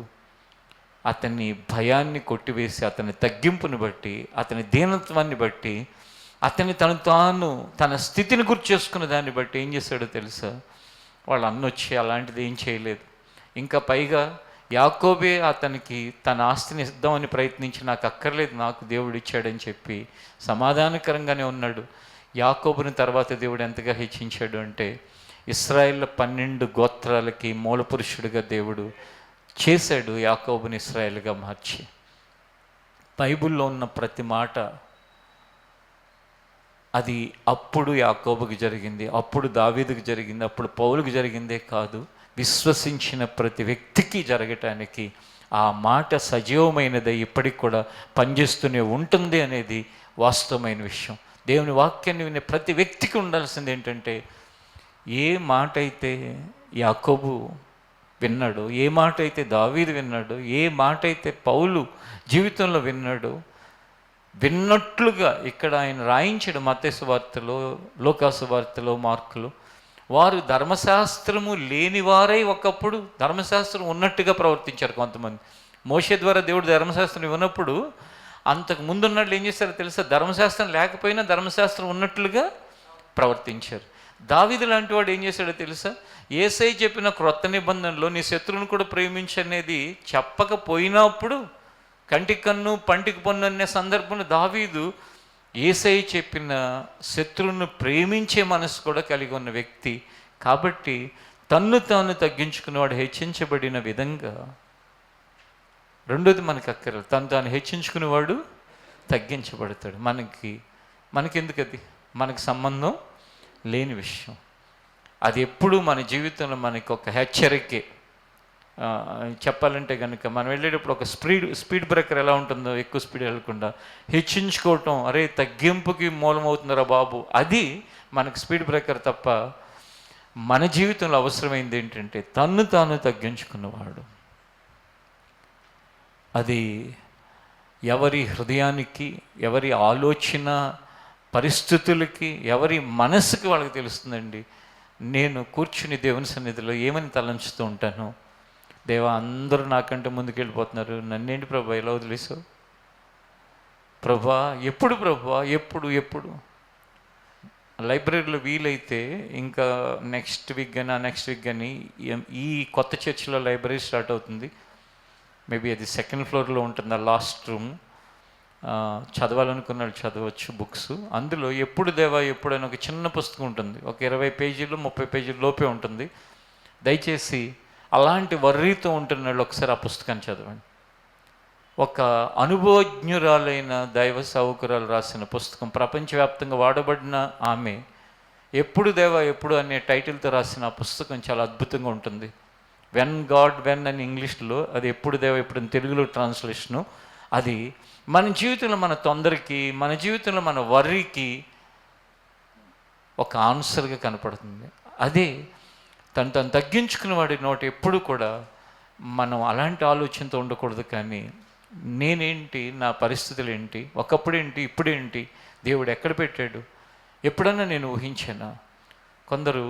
S2: అతని భయాన్ని కొట్టివేసి, అతని తగ్గింపుని బట్టి, అతని దీనత్వాన్ని బట్టి, అతని తాను తన స్థితిని గుర్తు చేసుకున్న దాన్ని బట్టి ఏం చేశాడో తెలుసా? వాళ్ళ అన్న వచ్చి అలాంటిది ఏం చేయలేదు. ఇంకా పైగా యాకోబే అతనికి తన ఆస్తిని ఇద్దామని ప్రయత్నించి, నాకు అక్కర్లేదు, నాకు దేవుడు ఇచ్చాడని చెప్పి సమాధానకరంగానే ఉన్నాడు. యాకోబుని తర్వాత దేవుడు ఎంతగా హెచ్చించాడు అంటే, ఇశ్రాయేల్ 12 గోత్రాలకి మూల పురుషుడిగా దేవుడు చేశాడు. యాకోబుని ఇశ్రాయేల్గా మార్చి. బైబిల్లో ఉన్న ప్రతి మాట అది అప్పుడు యాకోబుకి జరిగింది, అప్పుడు దావీదుకి జరిగింది, అప్పుడు పౌలుకి జరిగిందే కాదు, విశ్వసించిన ప్రతి వ్యక్తికి జరగటానికి ఆ మాట సజీవమైనది, ఇప్పటికి కూడా పనిచేస్తూనే ఉంటుంది అనేది వాస్తవమైన విషయం. దేవుని వాక్యాన్ని వినే ప్రతి వ్యక్తికి ఉండాల్సింది ఏంటంటే, ఏ మాట అయితే యాకోబు విన్నాడు, ఏ మాట అయితే దావీదు విన్నాడు, ఏ మాట అయితే పౌలు జీవితంలో విన్నాడు, విన్నట్లుగా ఇక్కడ ఆయన రాయించాడు. మత్తయి సువార్తలో, లూకా సువార్తలో, మార్కులో. వారు ధర్మశాస్త్రము లేనివారై ఒకప్పుడు ధర్మశాస్త్రం ఉన్నట్టుగా ప్రవర్తించారు కొంతమంది. మోషే ద్వారా దేవుడు ధర్మశాస్త్రం ఇవ్వనప్పుడు అంతకు ముందున్నట్లు ఏం చేశారో తెలుసా? ధర్మశాస్త్రం లేకపోయినా ధర్మశాస్త్రం ఉన్నట్లుగా ప్రవర్తించారు. దావీదు లాంటి వాడు ఏం చేశాడో తెలుసా? యేసయ్య చెప్పిన క్రొత్త నిబంధనలో నీ శత్రువుని కూడా ప్రేమించనేది చెప్పకపోయినప్పుడు కంటికి కన్ను పంటికి పన్ను అనే సందర్భంలో దావీదు యేసయ్య చెప్పిన శత్రువును ప్రేమించే మనసు కూడా కలిగి ఉన్న వ్యక్తి కాబట్టి తన్ను తాను తగ్గించుకున్నవాడు హెచ్చించబడిన విధంగా, రెండోది మనకు అక్కర్లేదు, తను తాను హెచ్చించుకునేవాడు తగ్గించబడతాడు. మనకెందుకు అది? మనకు సంబంధం లేని విషయం. అది ఎప్పుడు మన జీవితంలో మనకి ఒక హెచ్చరికే. చెప్పాలంటే కనుక మనం వెళ్ళేటప్పుడు ఒక స్పీడ్ బ్రేకర్ ఎలా ఉంటుందో, ఎక్కువ స్పీడ్ వెళ్ళకుండా హెచ్చించుకోవటం, అరే తగ్గింపుకి మూలమవుతుందిరా బాబు, అది మనకు స్పీడ్ బ్రేకర్ తప్ప మన జీవితంలో అవసరమైంది ఏంటంటే తన్ను తాను తగ్గించుకున్నవాడు. అది ఎవరి హృదయానికి, ఎవరి ఆలోచన పరిస్థితులకి, ఎవరి మనసుకి వాళ్ళకి తెలుస్తుందండి. నేను కూర్చుని దేవుని సన్నిధిలో ఏమని తలంచుతూ ఉంటాను, దేవా అందరూ నాకంటే ముందుకు వెళ్ళిపోతున్నారు, నన్నేంటి ప్రభా ఎలా వదిలేసావు ప్రభా, ఎప్పుడు ప్రభా, ఎప్పుడు లైబ్రరీలో వీలైతే ఇంకా నెక్స్ట్ వీక్ కానీ ఈ కొత్త చర్చిలో లైబ్రరీ స్టార్ట్ అవుతుంది. మేబీ అది 2nd ఫ్లోర్లో ఉంటుంది, ఆ లాస్ట్ రూమ్. చదవాలనుకున్న వాళ్ళు చదవచ్చు బుక్స్. అందులో ఎప్పుడు దేవా ఎప్పుడైనా ఒక చిన్న పుస్తకం ఉంటుంది, ఒక 20 పేజీలు 30 పేజీల లోపే ఉంటుంది. దయచేసి అలాంటి వర్రీతో ఉంటున్న వాళ్ళు ఒకసారి ఆ పుస్తకాన్ని చదవండి. ఒక అనుభవజ్ఞురాలైన దైవ సేవకురాలు రాసిన పుస్తకం, ప్రపంచవ్యాప్తంగా వాడబడిన ఆమె ఎప్పుడు దేవా ఎప్పుడు అనే టైటిల్తో రాసిన ఆ పుస్తకం చాలా అద్భుతంగా ఉంటుంది. వెన్ అని ఇంగ్లీష్లో, అది ఎప్పుడు దేవా ఎప్పుడు అని తెలుగులో ట్రాన్స్లేషను. అది మన జీవితంలో మన తొందరకి, మన జీవితంలో మన వర్రీకి ఒక ఆన్సర్గా కనపడుతుంది. అదే తను తగ్గించుకున్న వాడి నోట ఎప్పుడు కూడా మనం అలాంటి ఆలోచనతో ఉండకూడదు. కానీ నేనేంటి, నా పరిస్థితులు ఏంటి, ఒకప్పుడేంటి ఇప్పుడేంటి, దేవుడు ఎక్కడ పెట్టాడు, ఎప్పుడన్నా నేను ఊహించానా? కొందరు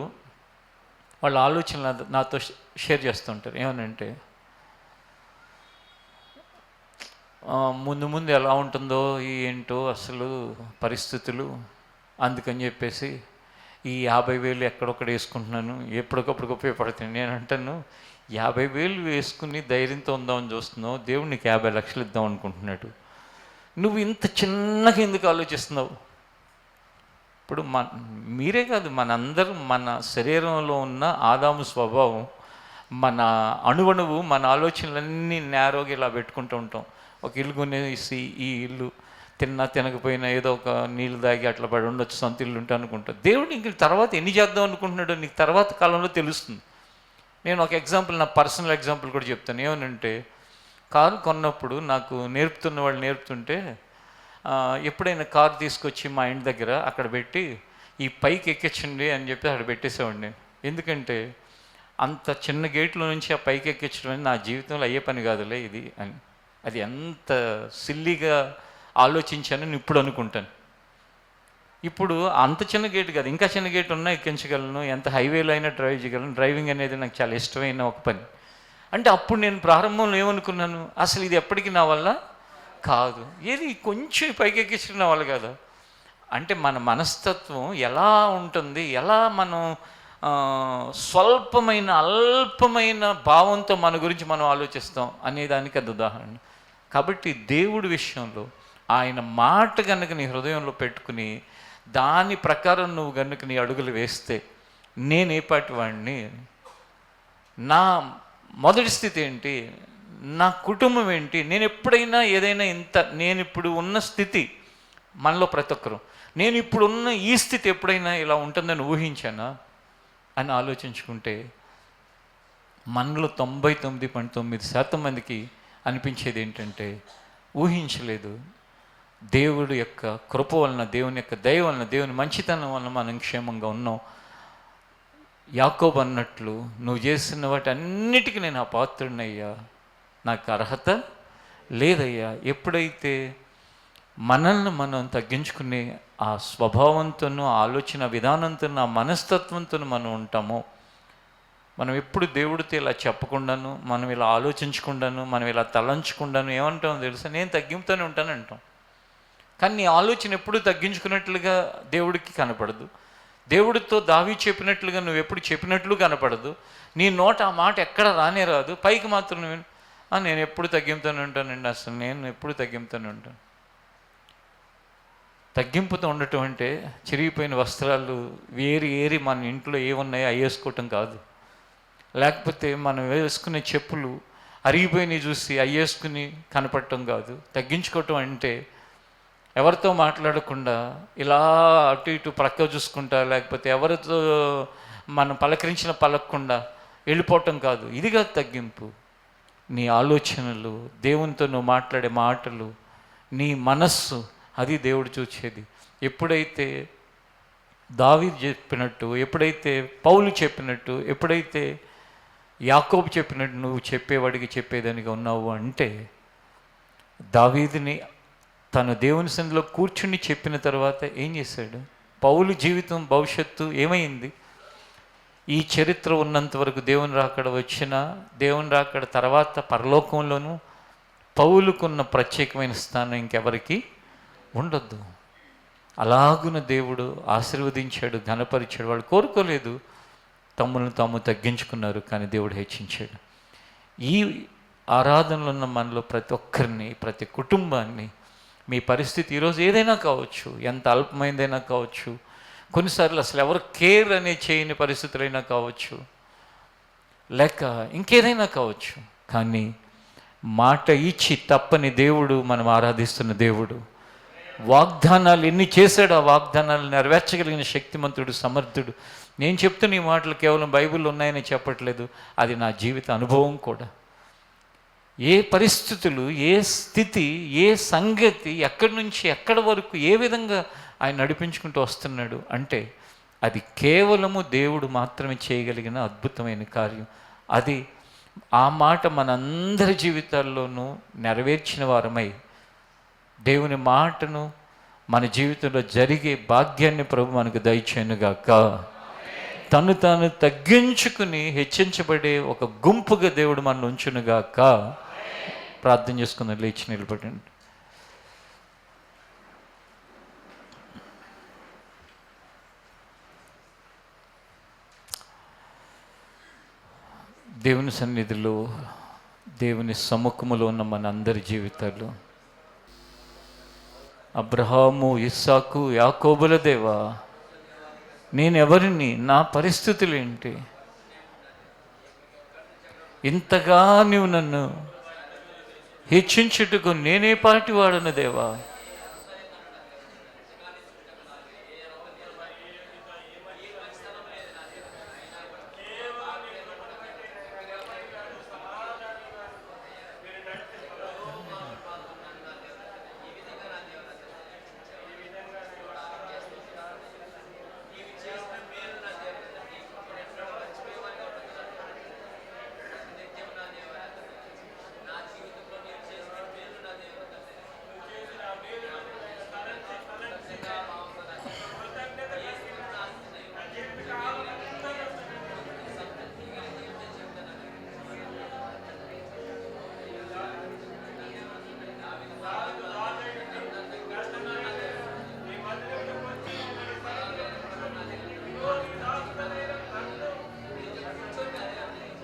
S2: వాళ్ళ ఆలోచనలు నాతో షేర్ చేస్తుంటారు. ఏమనంటే, ముందు ఎలా ఉంటుందో ఏంటో అసలు పరిస్థితులు, అందుకని చెప్పేసి ఈ 50,000 ఎక్కడొక్కడ వేసుకుంటున్నాను, ఎప్పటికప్పుడు ఉపయోగపడుతుంది. నేను అంటాను, 50,000 వేసుకుని ధైర్యంతో ఉందామని చూస్తున్నావు, దేవుడు నీకు 50 లక్షలు ఇద్దాం అనుకుంటున్నాడు. నువ్వు ఇంత చిన్నగా ఎందుకు ఆలోచిస్తున్నావు? ఇప్పుడు మీరే కాదు, మనందరం మన శరీరంలో ఉన్న ఆదాము స్వభావం, మన అణువణువు, మన ఆలోచనలన్నీ నేరోగా ఇలా పెట్టుకుంటూ ఉంటాం. ఒక ఇల్లు కొనేసి ఈ ఇల్లు తినకపోయినా ఏదో ఒక నీళ్ళు దాగి అట్లా పడి ఉండొచ్చు, సొంత ఇల్లు ఉంటా అనుకుంటా. దేవుడు ఇంక తర్వాత ఎన్ని చేద్దాం అనుకుంటున్నాడో నీకు తర్వాత కాలంలో తెలుస్తుంది. నేను ఒక ఎగ్జాంపుల్, నా పర్సనల్ ఎగ్జాంపుల్ కూడా చెప్తాను. ఏమనంటే, కారు కొన్నప్పుడు నాకు నేర్పుతున్న వాళ్ళు నేర్పుతుంటే, ఎప్పుడైనా కారు తీసుకొచ్చి మా ఇంటి దగ్గర అక్కడ పెట్టి ఈ పైకి ఎక్కించండి అని చెప్పి అక్కడ పెట్టేసేవాడిని నేను. ఎందుకంటే అంత చిన్న గేట్లో నుంచి ఆ పైకి ఎక్కించడం అని నా జీవితంలో అయ్యే పని కాదులే ఇది అని. అది ఎంత సిల్లీగా ఆలోచించానని ఇప్పుడు అనుకుంటాను. ఇప్పుడు అంత చిన్న గేట్ కాదు, ఇంకా చిన్న గేట్ ఉన్నా ఎక్కించగలను, ఎంత హైవేలో అయినా డ్రైవ్ చేయగలను. డ్రైవింగ్ అనేది నాకు చాలా ఇష్టమైన ఒక పని. అంటే అప్పుడు నేను ప్రారంభంలో ఏమనుకున్నాను, అసలు ఇది ఎప్పటికీ నా వల్ల కాదు, ఏది కొంచెం పైకి ఎక్కించడం నా వల్ల కాదు. అంటే మన మనస్తత్వం ఎలా ఉంటుంది, ఎలా మనం స్వల్పమైన అల్పమైన భావంతో మన గురించి మనం ఆలోచిస్తాం అనేదానికి అది ఉదాహరణ. కాబట్టి దేవుడి విషయంలో ఆయన మాట కనుక నీ హృదయంలో పెట్టుకుని దాని ప్రకారం నువ్వు కనుక నీ అడుగులు వేస్తే, నేను ఏ పాటి వాడిని, నా మొదటి స్థితి ఏంటి, నా కుటుంబం ఏంటి, నేను ఎప్పుడైనా ఏదైనా నేను ఇప్పుడు ఉన్న స్థితి, మనలో ప్రతి ఒక్కరు నేను ఇప్పుడు ఉన్న ఈ స్థితి ఎప్పుడైనా ఇలా ఉంటుందని ఊహించానా అని ఆలోచించుకుంటే, మనలో 99.9% మందికి అనిపించేది ఏంటంటే ఊహించలేదు. దేవుడు యొక్క కృప వలన, దేవుని యొక్క దయ వలన, దేవుని మంచితనం వలన మనం క్షేమంగా ఉన్నాం. యాకోబు అన్నట్లు, నువ్వు చేసిన వాటి అన్నిటికీ నేను అపాత్రుడినయ్యా, నాకు అర్హత లేదయ్యా. ఎప్పుడైతే మనల్ని మనం తగ్గించుకునే ఆ స్వభావంతోనూ, ఆలోచన విధానంతో, ఆ మనస్తత్వంతో మనం ఉంటామో, మనం ఎప్పుడు దేవుడితో ఇలా చెప్పకుండాను, మనం ఇలా ఆలోచించకుండాను, మనం ఇలా తలంచకుండాను ఏమంటామో తెలుసా, నేను తగ్గింపుతూనే ఉంటాను అంటాం. కానీ నీ ఆలోచన ఎప్పుడు తగ్గించుకున్నట్లుగా దేవుడికి కనపడదు. దేవుడితో దావీదు చెప్పినట్లుగా నువ్వు ఎప్పుడు చెప్పినట్లు కనపడదు. నీ నోట ఆ మాట ఎక్కడ రానే రాదు. పైకి మాత్రం నేను ఎప్పుడు తగ్గింపుతూనే ఉంటానండి, అసలు నేను ఎప్పుడు తగ్గింపుతూనే ఉంటాను. తగ్గింపుతో ఉండటం అంటే చిరిగిపోయిన వస్త్రాలు ఏరి మన ఇంట్లో ఏమున్నాయో అవి వేసుకోవటం కాదు. లేకపోతే మనం వేసుకునే చెప్పులు అరిగిపోయినవి చూసి అవి వేసుకుని కనపడటం కాదు. తగ్గించుకోవటం అంటే ఎవరితో మాట్లాడకుండా ఇలా అటు ఇటు ప్రక్క చూసుకుంటా, లేకపోతే ఎవరితో మనం పలకరించిన పలకకుండా వెళ్ళిపోవటం కాదు. ఇది కాదు తగ్గింపు. నీ ఆలోచనలు, దేవునితో నువ్వు మాట్లాడే మాటలు, నీ మనస్సు, అది దేవుడు చూసేది. ఎప్పుడైతే దావీదు చెప్పినట్టు, ఎప్పుడైతే పౌలు చెప్పినట్టు, ఎప్పుడైతే యాకోబు చెప్పినట్టు నువ్వు చెప్పేవాడికి చెప్పేదానిగా ఉన్నావు అంటే, దావీదుని తను దేవుని సన్నిధిలో కూర్చుని చెప్పిన తర్వాత ఏం చేశాడు? పౌలు జీవితం భవిష్యత్తు ఏమైంది? ఈ చరిత్ర ఉన్నంత వరకు దేవుని రాకడ వచ్చినా, దేవుని రాకడ తర్వాత పరలోకంలోనూ పౌలుకున్న ప్రత్యేకమైన స్థానం ఇంకెవరికి ఉండొద్దు. అలాగున దేవుడు ఆశీర్వదించాడు, ఘనపరిచాడు. వాళ్ళు కోరుకోలేదు, తమ్ములను తాము తగ్గించుకున్నారు, కానీ దేవుడు హెచ్చించాడు. ఈ ఆరాధనలో ఉన్న మనలో ప్రతి ఒక్కరిని, ప్రతి కుటుంబాన్ని, మీ పరిస్థితి ఈరోజు ఏదైనా కావచ్చు, ఎంత అల్పమైందైనా కావచ్చు, కొన్నిసార్లు అసలు ఎవరు కేర్ అనే చేయని పరిస్థితులైనా కావచ్చు, లేక ఇంకేదైనా కావచ్చు, కానీ మాట ఇచ్చి తప్పని దేవుడు మనం ఆరాధిస్తున్న దేవుడు. వాగ్దానాలు ఎన్ని చేశాడు, ఆ వాగ్దానాలు నెరవేర్చగలిగిన శక్తిమంతుడు, సమర్థుడు. నేను చెప్తున్న ఈ మాటలు కేవలం బైబిల్లో ఉన్నాయని చెప్పట్లేదు, అది నా జీవిత అనుభవం కూడా. ఏ పరిస్థితులు, ఏ స్థితి, ఏ సంగతి, ఎక్కడి నుంచి ఎక్కడి వరకు ఏ విధంగా ఆయన నడిపించుకుంటూ వస్తున్నాడు అంటే అది కేవలము దేవుడు మాత్రమే చేయగలిగిన అద్భుతమైన కార్యం. అది ఆ మాట మనందరి జీవితాల్లోనూ నెరవేర్చిన వారమై దేవుని మాటను మన జీవితంలో జరిగే భాగ్యాన్ని ప్రభు మనకు దయచేయునుగాక. తను తాను తగ్గించుకుని హెచ్చించబడే ఒక గుంపుగా దేవుడు మన ఉంచునుగాక. ప్రార్థన చేసుకుందాం, లేచి నిలబడండి. దేవుని సన్నిధిలో, దేవుని సముఖములో ఉన్న మన అందరి జీవితాలు, అబ్రహాము, ఇస్సాకు, యాకోబుల దేవా, నేనెవరిని, నా పరిస్థితులు ఏంటి, ఇంతగా నీవు నన్ను హెచ్చించుటకు నేనే పాటి వాడను దేవా.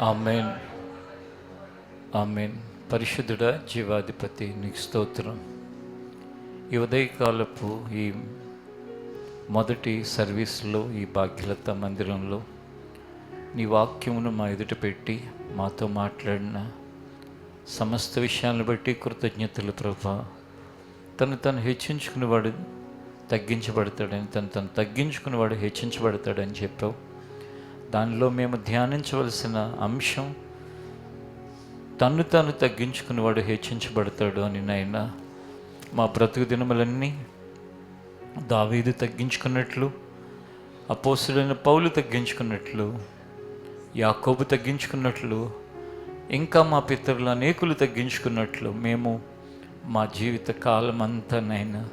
S2: ఆమేన్, ఆమేన్. పరిశుద్ధుడా, జీవాధిపతి, నీకు స్తోత్రం. ఈ ఉదయకాలపు ఈ మొదటి సర్వీస్లో, ఈ భాగ్యలత మందిరంలో నీ వాక్యమును మా ఎదుట పెట్టి మాతో మాట్లాడిన సమస్త విషయాలను బట్టి కృతజ్ఞతలు ప్రభా. తను హెచ్చించుకునేవాడు తగ్గించబడతాడని, తను తగ్గించుకునేవాడు హెచ్చించబడతాడని చెప్పావు. దానిలో మేము ధ్యానించవలసిన అంశం తను తగ్గించుకునేవాడు హెచ్చించబడతాడు అని. నాయన, మా బ్రతుకు దినములన్నీ దావీదు తగ్గించుకున్నట్లు, అపోస్తులైన పౌలు తగ్గించుకున్నట్లు, యాకోబు తగ్గించుకున్నట్లు, ఇంకా మా పితరులు అనేకులు తగ్గించుకున్నట్లు మేము మా జీవిత కాలం అంతా నైనా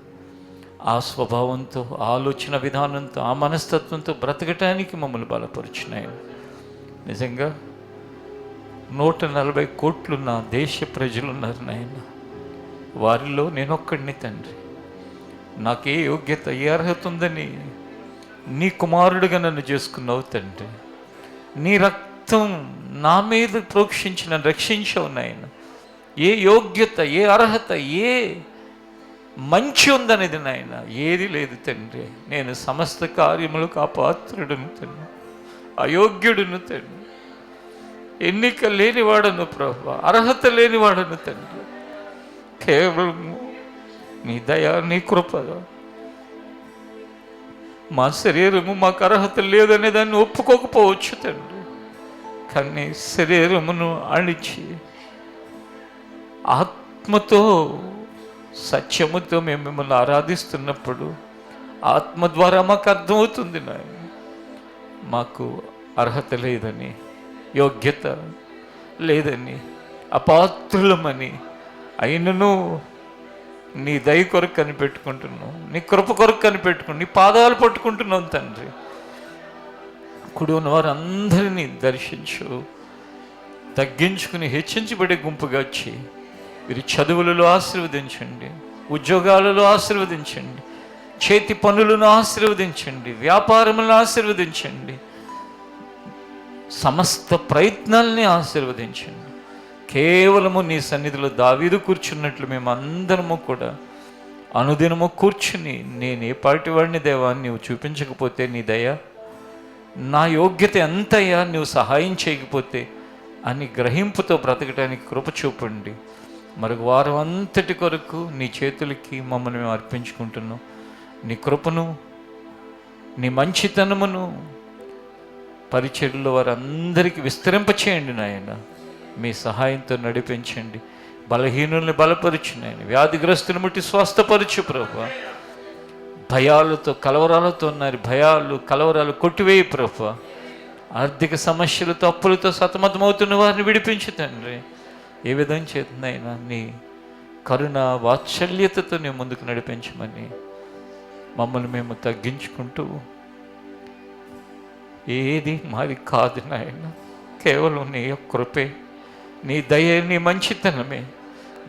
S2: ఆ స్వభావంతో, ఆలోచన విధానంతో, ఆ మనస్తత్వంతో బ్రతకటానికి మమ్మల్ని బలపరుచున్నాయి. నిజంగా 140 కోట్లు నా దేశ ప్రజలున్నారు నాయన. వారిలో నేనొక్కడిని తండ్రి. నాకే యోగ్యత, ఏ అర్హత ఉందని నీ కుమారుడిగా నన్ను చేసుకున్నావు తండ్రి. నీ రక్తం నా మీద ప్రోక్షించి నన్ను రక్షించావు నాయన. ఏ యోగ్యత, ఏ అర్హత, ఏ మంచి ఉందనేది నాయన ఏది లేదు తండ్రి. నేను సమస్త కార్యములకు అపాత్రుడును తండ్రి, అయోగ్యుడును తండ్రి, ఎన్నిక లేనివాడను ప్రభు, అర్హత లేనివాడను తండ్రి. కేవలం నీ దయ, నీ కృప. మా శరీరము మాకు అర్హత లేదనే దాన్ని ఒప్పుకోకపోవచ్చు తండ్రి, కానీ శరీరమును అణిచి ఆత్మతో సత్యముతో మేము మిమ్మల్ని ఆరాధిస్తున్నప్పుడు ఆత్మ ద్వారా మాకు అర్థమవుతుంది నాయన, మాకు అర్హత లేదని, యోగ్యత లేదని, అపాత్రులమని, అయినను నీ దయ కొరకు కనిపెట్టుకుంటున్నాం, నీ కృప కొరకు కనిపెట్టుకుని నీ పాదాలు పట్టుకుంటున్నాం తండ్రి. కుడి ఉన్న వారందరినీ దర్శించు, తగ్గించుకుని హెచ్చించబడే గుంపుగా వచ్చి వీరి చదువులలో ఆశీర్వదించండి, ఉద్యోగాలలో ఆశీర్వదించండి, చేతి పనులను ఆశీర్వదించండి, వ్యాపారములను ఆశీర్వదించండి, సమస్త ప్రయత్నాల్ని ఆశీర్వదించండి. కేవలము నీ సన్నిధిలో దావీదు కూర్చున్నట్లు మేము అందరము కూడా అనుదినము కూర్చుని, నేను ఏ పాటి వాడిని దేవా నీవు చూపించకపోతే నీ దయ, నా యోగ్యత ఎంతయ్యా నువ్వు సహాయం చేయకపోతే అని గ్రహింపుతో బ్రతకడానికి కృప చూపండి. మరొక వారం అంతటి కొరకు నీ చేతులకి మమ్మల్ని మేము అర్పించుకుంటున్నాం. నీ కృపను, నీ మంచితనమును పరిచర్యలో వారందరికీ విస్తరింపచేయండి నాయన. మీ సహాయంతో నడిపించండి. బలహీనుల్ని బలపరచు నాయన, వ్యాధిగ్రస్తుని ముట్టి స్వస్థపరచు ప్రభువా. భయాలతో, కలవరాలతో ఉన్నారు, భయాలు, కలవరాలు కొట్టివేయి ప్రభువా. ఆర్థిక సమస్యలతో, అప్పులతో సతమతమవుతున్న వారిని విడిపించు తండ్రి. ఏ విధంగా చేతుందైనా నీ కరుణ, వాత్సల్యతతో నీ ముందుకు నడిపించమని మమ్మల్ని మేము తగ్గించుకుంటూ, ఏది మాది కాదు నాయన, కేవలం నీ యొక్క కృపే, నీ దయ, నీ మంచితనమే.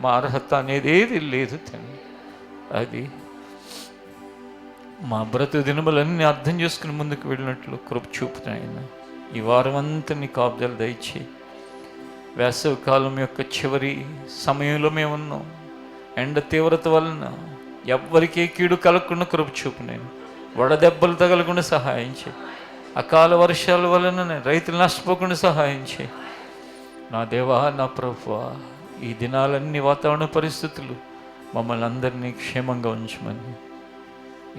S2: మా అర్హత అనేది ఏది లేదు తండ్రి. అది మా బ్రతుకు దినములన్నీ అర్థం చేసుకుని ముందుకు వెళ్ళినట్లు కృప చూపుతాయన. ఈ వారం అంతా నీ కాపుదలు దయచి, వేసవి కాలం యొక్క చివరి సమయంలో మేము ఉన్నాం. ఎండ తీవ్రత వలన ఎవ్వరికీ కీడు కలగకుండా కృప చూపు నేను, వడదెబ్బలు తగలకుండా సహాయం చేయి, అకాల వర్షాల వలన రైతులు నష్టపోకుండా సహాయం చేయి. నా దేవా, నా ప్రభువా, ఈ దినాలన్నీ వాతావరణ పరిస్థితులు మమ్మల్ని అందరినీ క్షేమంగా ఉంచమని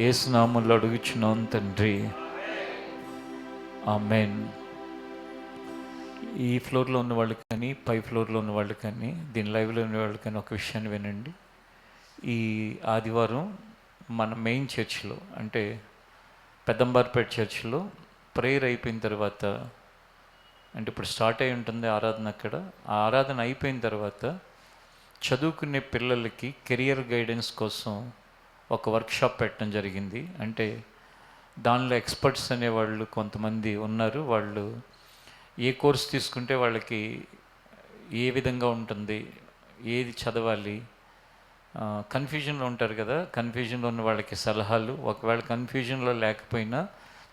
S2: యేసు నామములో అడుగుచున్నాం తండ్రి, ఆమేన్. ఈ ఫ్లోర్లో ఉన్న వాళ్ళు కానీ, పై ఫ్లోర్లో ఉన్న వాళ్ళు కానీ, దీని లైవ్లో ఉన్న వాళ్ళు కానీ ఒక విషయాన్ని వినండి. ఈ ఆదివారం మన మెయిన్ చర్చ్లో, అంటే పెద్దంబార్పేట చర్చ్లో ప్రేయర్ అయిపోయిన తర్వాత, అంటే ఇప్పుడు స్టార్ట్ అయి ఉంటుంది ఆరాధన అక్కడ. ఆ ఆరాధన అయిపోయిన తర్వాత చదువుకునే పిల్లలకి కెరియర్ గైడెన్స్ కోసం ఒక వర్క్షాప్ పెట్టడం జరిగింది. అంటే దానిలో ఎక్స్పర్ట్స్ అనేవాళ్ళు కొంతమంది ఉన్నారు. వాళ్ళు ఏ కోర్స్ తీసుకుంటే వాళ్ళకి ఏ విధంగా ఉంటుంది, ఏది చదవాలి, కన్ఫ్యూజన్లో ఉంటారు కదా, కన్ఫ్యూజన్లో ఉన్న వాళ్ళకి సలహాలు, ఒకవేళ కన్ఫ్యూజన్లో లేకపోయినా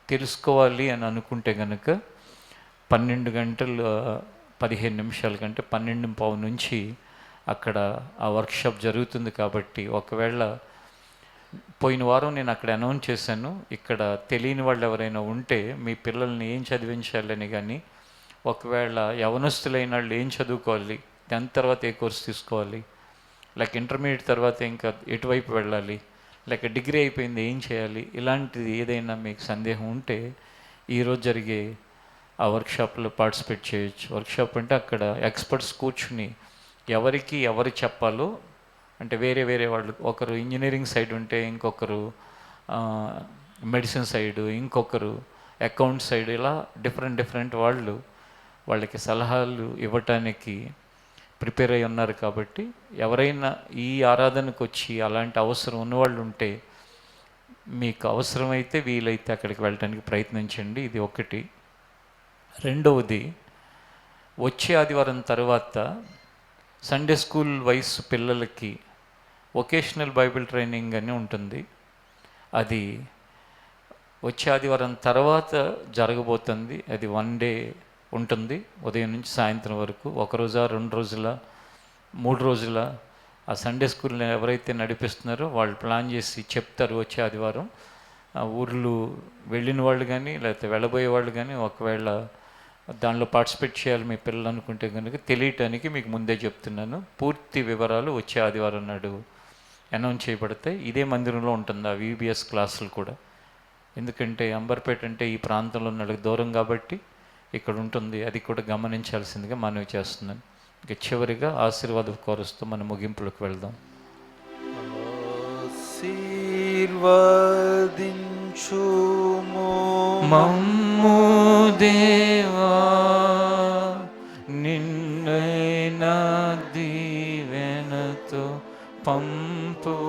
S2: తెలుసుకోవాలి అని అనుకుంటే కనుక 12 గంటలు 15 నిమిషాల కంటే 12:15 నుంచి అక్కడ ఆ వర్క్షాప్ జరుగుతుంది. కాబట్టి ఒకవేళ పోయిన వారం నేను అక్కడ అనౌన్స్ చేశాను, ఇక్కడ తెలియని వాళ్ళు ఎవరైనా ఉంటే మీ పిల్లల్ని ఏం చదివించాలని, కానీ ఒకవేళ యవనస్తులైన వాళ్ళు ఏం చదువుకోవాలి, 10th తర్వాత ఏ కోర్స్ తీసుకోవాలి, లేక ఇంటర్మీడియట్ తర్వాత ఇంకా ఎటువైపు వెళ్ళాలి, లేక డిగ్రీ అయిపోయింది ఏం చేయాలి, ఇలాంటిది ఏదైనా మీకు సందేహం ఉంటే ఈరోజు జరిగే ఆ వర్క్షాప్లో పార్టిసిపేట్ చేయొచ్చు. వర్క్షాప్ అంటే అక్కడ ఎక్స్పర్ట్స్ కూర్చుని ఎవరికి ఎవరు చెప్పాలో, అంటే వేరే వేరే వాళ్ళు, ఒకరు ఇంజనీరింగ్ సైడ్ ఉంటే ఇంకొకరు మెడిసిన్ సైడు, ఇంకొకరు అకౌంట్ సైడ్, ఇలా డిఫరెంట్ వాళ్ళకి సలహాలు ఇవ్వటానికి ప్రిపేర్ అయి ఉన్నారు. కాబట్టి ఎవరైనా ఈ ఆరాధనకు వచ్చి అలాంటి అవసరం ఉన్నవాళ్ళు ఉంటే, మీకు అవసరమైతే వీలైతే అక్కడికి వెళ్ళడానికి ప్రయత్నించండి. ఇది ఒకటి. రెండవది, వచ్చే ఆదివారం తర్వాత సండే స్కూల్ వయసు పిల్లలకి వొకేషనల్ బైబిల్ ట్రైనింగ్ అని ఉంటుంది. అది వచ్చే ఆదివారం తర్వాత జరగబోతుంది. అది 1 డే ఉంటుంది, ఉదయం నుంచి సాయంత్రం వరకు. 1 రోజా 2 రోజుల
S1: 3 రోజుల ఆ సండే స్కూల్ని ఎవరైతే నడిపిస్తున్నారో వాళ్ళు ప్లాన్ చేసి చెప్తారు వచ్చే ఆదివారం. ఆ ఊర్లు వెళ్ళిన వాళ్ళు కానీ లేకపోతే వెళ్ళబోయే వాళ్ళు కానీ ఒకవేళ దానిలో పార్టిసిపేట్ చేయాలి మీ పిల్లలు అనుకుంటే కనుక తెలియటానికి మీకు ముందే చెప్తున్నాను. పూర్తి వివరాలు వచ్చే ఆదివారం నాడు అనౌన్స్ చేయబడతాయి. ఇదే మందిరంలో ఉంటుంది ఆ VBS క్లాసులు కూడా. ఎందుకంటే అంబర్పేట అంటే ఈ ప్రాంతంలో ఉన్నది దూరం కాబట్టి ఇక్కడ ఉంటుంది. అది కూడా గమనించాల్సిందిగా మనవి చేస్తున్నాను. ఇక చివరిగా ఆశీర్వాదం కోరుస్తూ మన ముగింపులకు వెళ్దాం.
S2: ఆశీర్వదించుము
S1: మమ్ము దేవా, నిన్నైనా దీవెనతో పంపుమయ్యా.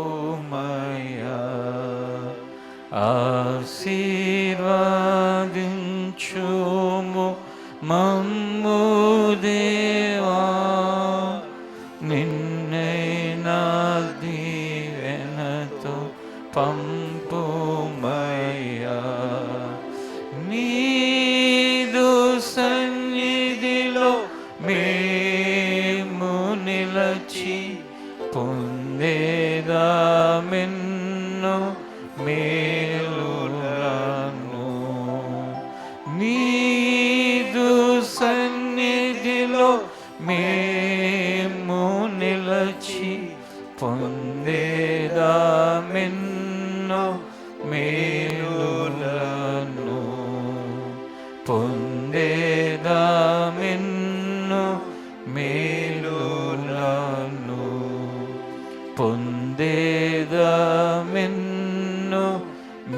S1: ఆశీర్వదించుము మమ్ము దేవా, నిన్నైనా దీవెనతో పంపుమయ్యా. నీదు సన్నిధిలో మేము నిలచి పొందేదామెన్నో మేలులను. నీదు సన్నిధిలో మేము నిలచి పొందేదామెన్నో మేలులను. పొందేదామెన్నో మేలులను. పొందేదామెన్నో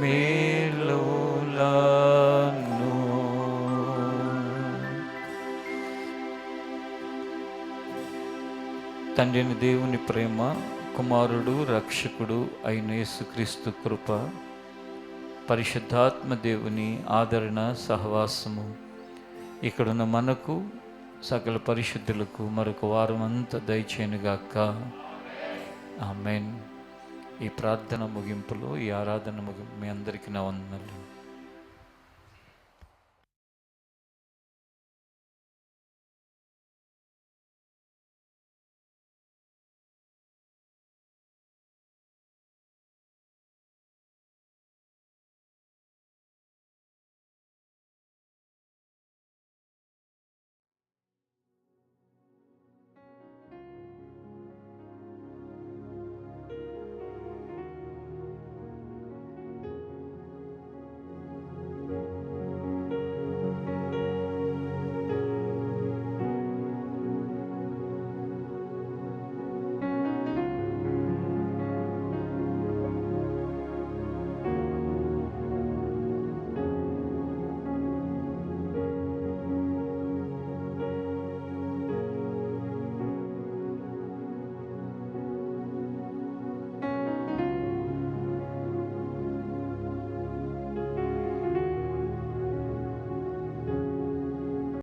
S1: మేలులను. తండ్రిని దేవుని ప్రేమ, కుమారుడు రక్షకుడు అయిన యేసుక్రీస్తు కృప, పరిశుద్ధాత్మ దేవుని ఆదరణ సహవాసము ఇక్కడున్న మనకు సకల పరిశుద్ధులకు మరొక వారం అంతా దయచేయనుగాక. ఆమేన్. ఈ ప్రార్థన ముగింపులో, ఈ ఆరాధన ముగింపు మీ అందరికీ నా వందనాలు.